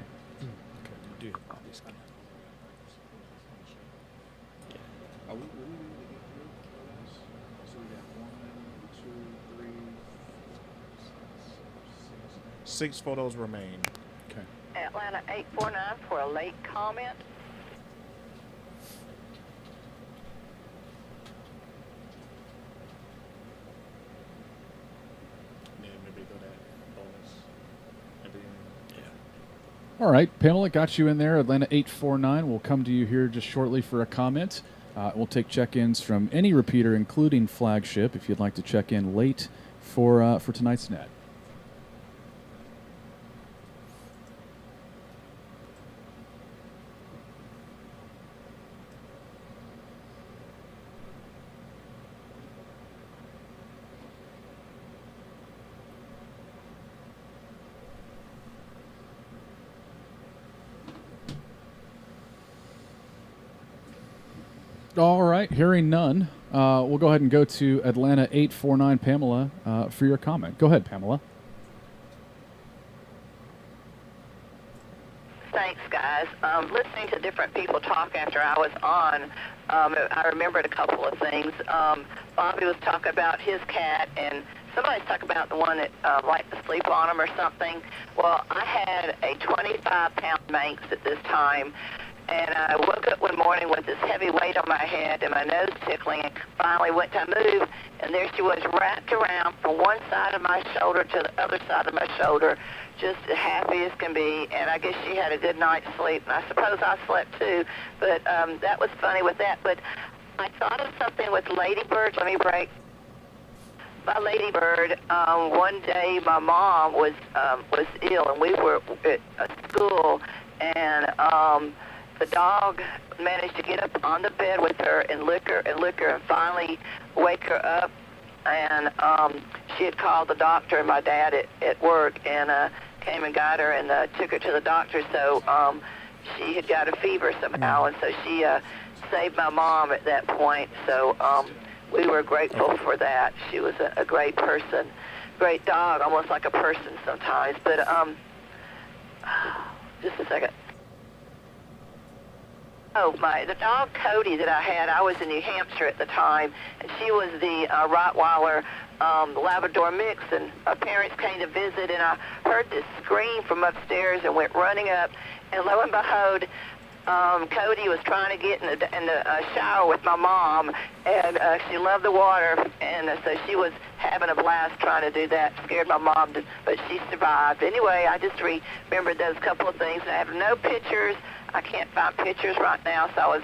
Six photos remain. Okay. Atlanta 849 for a late comment. All right, Pamela, got you in there. Atlanta 849 will come to you here just shortly for a comment. We'll take check-ins from any repeater, including Flagship, if you'd like to check in late for tonight's net. All right, hearing none, we'll go ahead and go to Atlanta 849, Pamela, for your comment. Go ahead, Pamela. Thanks, guys. Listening to different people talk after I was on, I remembered a couple of things. Bobby was talking about his cat, and somebody's talking about the one that liked to sleep on him or something. Well, I had a 25-pound Manx at this time, and I woke up one morning with this heavy weight on my head and my nose tickling, and finally went to move, and there she was wrapped around from one side of my shoulder to the other side of my shoulder, just as happy as can be, and I guess she had a good night's sleep, and I suppose I slept too, but that was funny with that. But I thought of something with ladybirds. Let me break. My ladybird, one day my mom was ill, and we were at school, and the dog managed to get up on the bed with her and lick her and finally wake her up. And she had called the doctor and my dad at work, and came and got her and took her to the doctor. So she had got a fever somehow, and so she saved my mom at that point. So we were grateful for that. She was a great person, great dog, almost like a person sometimes. But just a second. Oh, the dog Cody that I had, I was in New Hampshire at the time, and she was the Rottweiler Labrador mix, and my parents came to visit, and I heard this scream from upstairs and went running up, and lo and behold, Cody was trying to get in the shower with my mom, and she loved the water, and so she was having a blast trying to do that. Scared my mom, but she survived. Anyway, I just remembered those couple of things. I have no pictures. I can't find pictures right now, so I was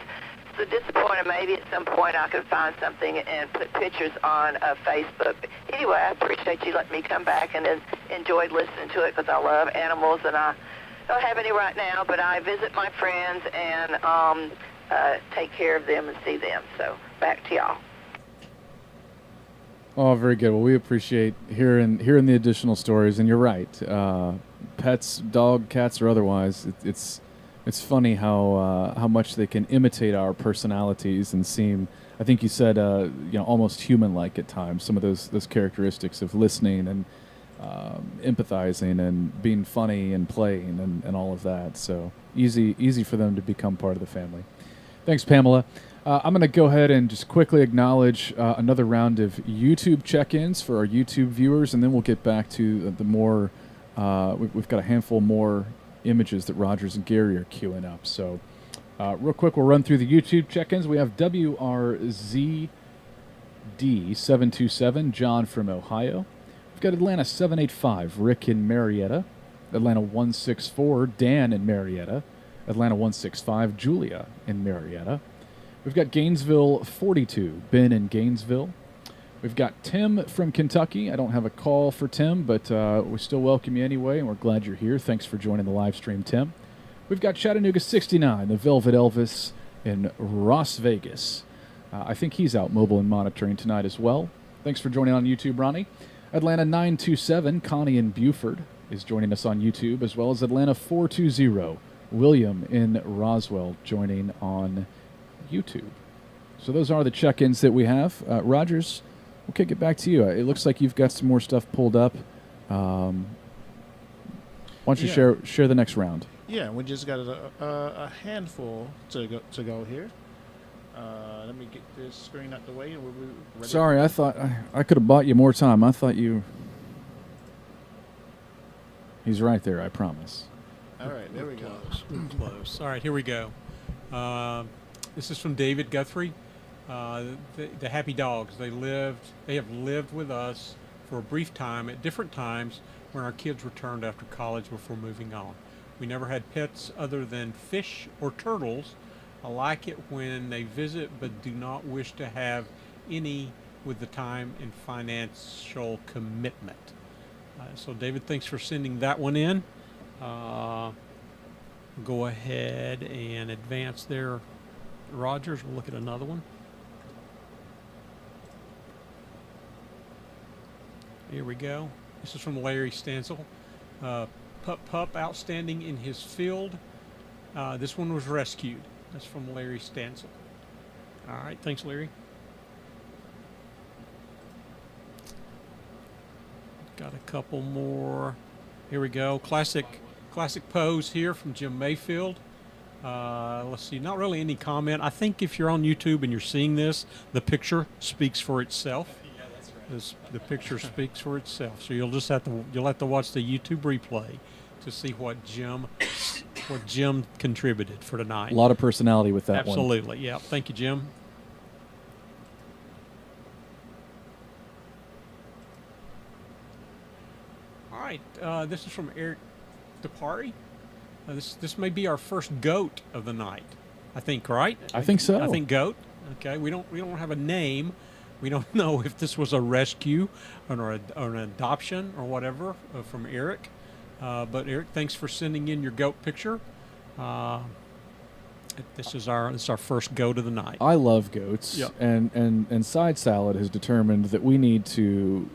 so disappointed. Maybe at some point I could find something and put pictures on Facebook. But anyway, I appreciate you letting me come back, and enjoyed listening to it because I love animals, and I don't have any right now, but I visit my friends and take care of them and see them. So back to y'all. Oh, very good. Well, we appreciate hearing the additional stories, and you're right. Pets, dog, cats, or otherwise, it's funny how much they can imitate our personalities and seem, I think you said, almost human-like at times. Some of those characteristics of listening and empathizing and being funny and playing and all of that. So easy for them to become part of the family. Thanks, Pamela. I'm going to go ahead and just quickly acknowledge another round of YouTube check-ins for our YouTube viewers, and then we'll get back to the more. We've got a handful more images that Rogers and Gary are queuing up. So real quick, we'll run through the YouTube check-ins. We have WRZD727, John from Ohio. We've got Atlanta 785, Rick in Marietta. Atlanta 164, Dan in Marietta. Atlanta 165, Julia in Marietta. We've got Gainesville 42, Ben in Gainesville. We've got Tim from Kentucky. I don't have a call for Tim, but we still welcome you anyway, and we're glad you're here. Thanks for joining the live stream, Tim. We've got Chattanooga 69, the Velvet Elvis in Las Vegas. I think he's out mobile and monitoring tonight as well. Thanks for joining on YouTube, Ronnie. Atlanta 927, Connie in Buford, is joining us on YouTube, as well as Atlanta 420, William in Roswell joining on YouTube. So those are the check-ins that we have. Rogers, we'll kick it back to you. It looks like you've got some more stuff pulled up. Why don't you share the next round? Yeah, we just got a handful to go here. Let me get this screen out the way. And we're ready. Sorry, I thought I could have bought you more time. I thought you... He's right there, I promise. All right, there we go. Close. All right, here we go. This is from David Guthrie. The happy dogs. They have lived with us for a brief time at different times when our kids returned after college before moving on. We never had pets other than fish or turtles. I like it when they visit but do not wish to have any with the time and financial commitment. So David, thanks for sending that one in. Go ahead and advance there, Rogers. We'll look at another one. Here we go. This is from Larry Stansel. Pup outstanding in his field. This one was rescued. That's from Larry Stansel. All right, thanks, Larry. Got a couple more. Here we go. Classic pose here from Jim Mayfield. Let's see. Not really any comment. I think if you're on YouTube and you're seeing this, the picture speaks for itself. Yeah, that's right. The picture speaks for itself. So you'll have to watch the YouTube replay to see what Jim contributed for tonight. A lot of personality with that one. Absolutely. Yeah. Thank you, Jim. All right. This is from Eric DePari. This may be our first goat of the night. I think, right? I think so. I think goat. Okay. We don't have a name. We don't know if this was a rescue or an adoption or whatever from Eric. But Eric, thanks for sending in your goat picture. This is our first goat of the night. I love goats, yep. and Side Salad has determined that we need to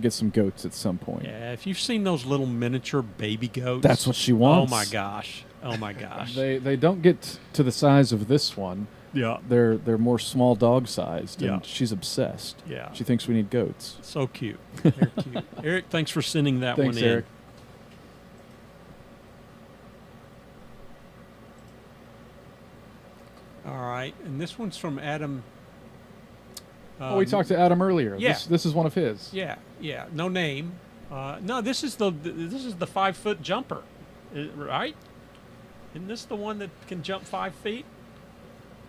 get some goats at some point. Yeah, if you've seen those little miniature baby goats, that's what she wants. Oh my gosh! Oh my gosh! They don't get to the size of this one. Yeah, they're more small dog sized, and yeah. she's obsessed. Yeah, she thinks we need goats. So cute. They're cute. Eric, thanks for sending that one in. Eric. All right, and this one's from Adam. We talked to Adam earlier. Yeah. This is one of his. Yeah. No name. No, this is the 5-foot jumper, right? Isn't this the one that can jump 5 feet?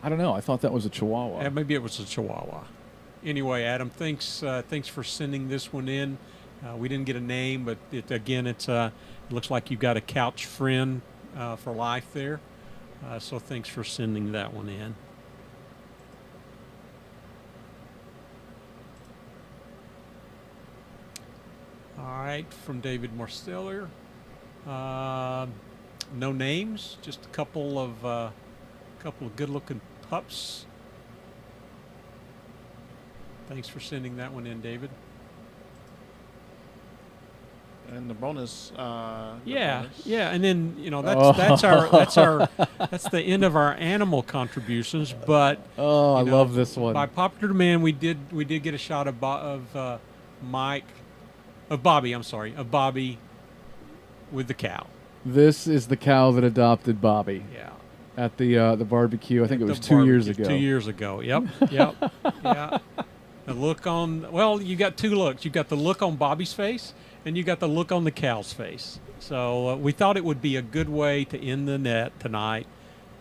I don't know. I thought that was a Chihuahua. Maybe it was a Chihuahua. Anyway, Adam, thanks for sending this one in. We didn't get a name, but it looks like you've got a couch friend for life there. So thanks for sending that one in. All right, from David Marsteller. No names, just a couple of good-looking pups. Thanks for sending that one in, David. And the bonus. Yeah, and then that's the end of our animal contributions. But I love this one. By popular demand, we did get a shot of Bobby. I'm sorry, of Bobby with the cow. This is the cow that adopted Bobby. Yeah. At the barbecue, I think it was 2 years ago. 2 years ago. Yep. Yeah. The look on. Well, you got two looks. You got the look on Bobby's face, and you got the look on the cow's face. So we thought it would be a good way to end the net tonight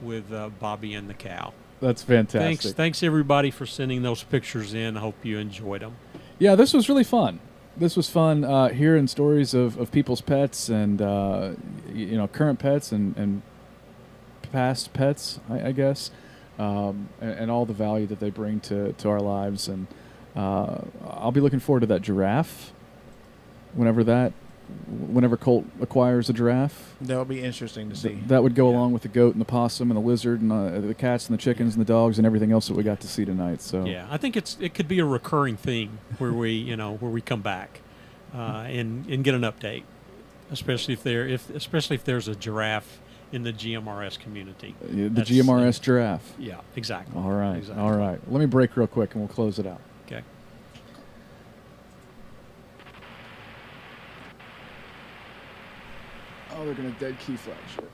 with Bobby and the cow. That's fantastic. Thanks everybody for sending those pictures in. I hope you enjoyed them. Yeah, this was really fun. This was fun hearing stories of people's pets and current pets and past pets, I guess, and all the value that they bring to our lives. And I'll be looking forward to that giraffe whenever Colt acquires a giraffe. That'll be interesting to see. That would go along with the goat and the possum and the lizard and the cats and the chickens and the dogs and everything else that we got to see tonight. So yeah, I think it could be a recurring theme where we come back and get an update, especially if there's a giraffe in the GMRS community. The That's, GMRS giraffe. Yeah, exactly. All right. Exactly. All right. Let me break real quick and we'll close it out. Okay. Oh, they're going to dead key flag shit.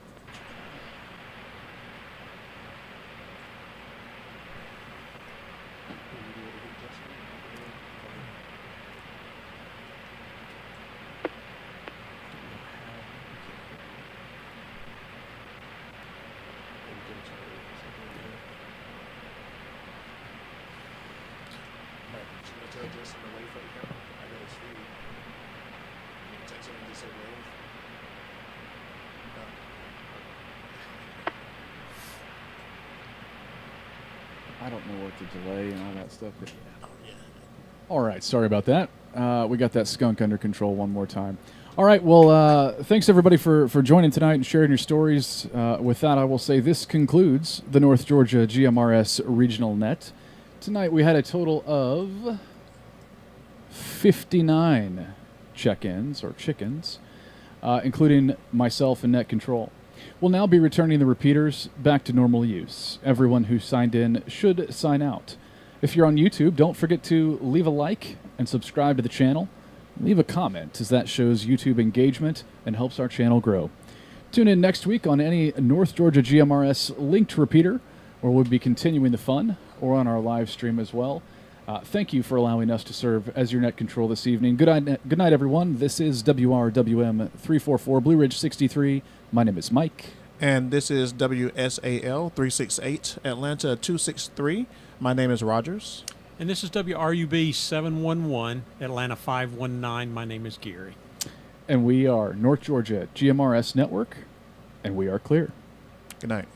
I don't know what the delay and all that stuff is. All right, sorry about that. We got that skunk under control one more time. All right, well, thanks everybody for joining tonight and sharing your stories. With that, I will say this concludes the North Georgia GMRS Regional Net. Tonight we had a total of 59 check-ins or chickens, including myself and Net Control. We'll now be returning the repeaters back to normal use. Everyone who signed in should sign out. If you're on YouTube, don't forget to leave a like and subscribe to the channel. Leave a comment, as that shows YouTube engagement and helps our channel grow. Tune in next week on any North Georgia GMRS linked repeater, where we'll be continuing the fun, or on our live stream as well. Thank you for allowing us to serve as your net control this evening. Good night, everyone. This is WRWM 344 Blue Ridge 63. My name is Mike. And this is WSAL 368 Atlanta 263. My name is Rogers. And this is WRUB 711 Atlanta 519. My name is Gary. And we are North Georgia GMRS Network, and we are clear. Good night.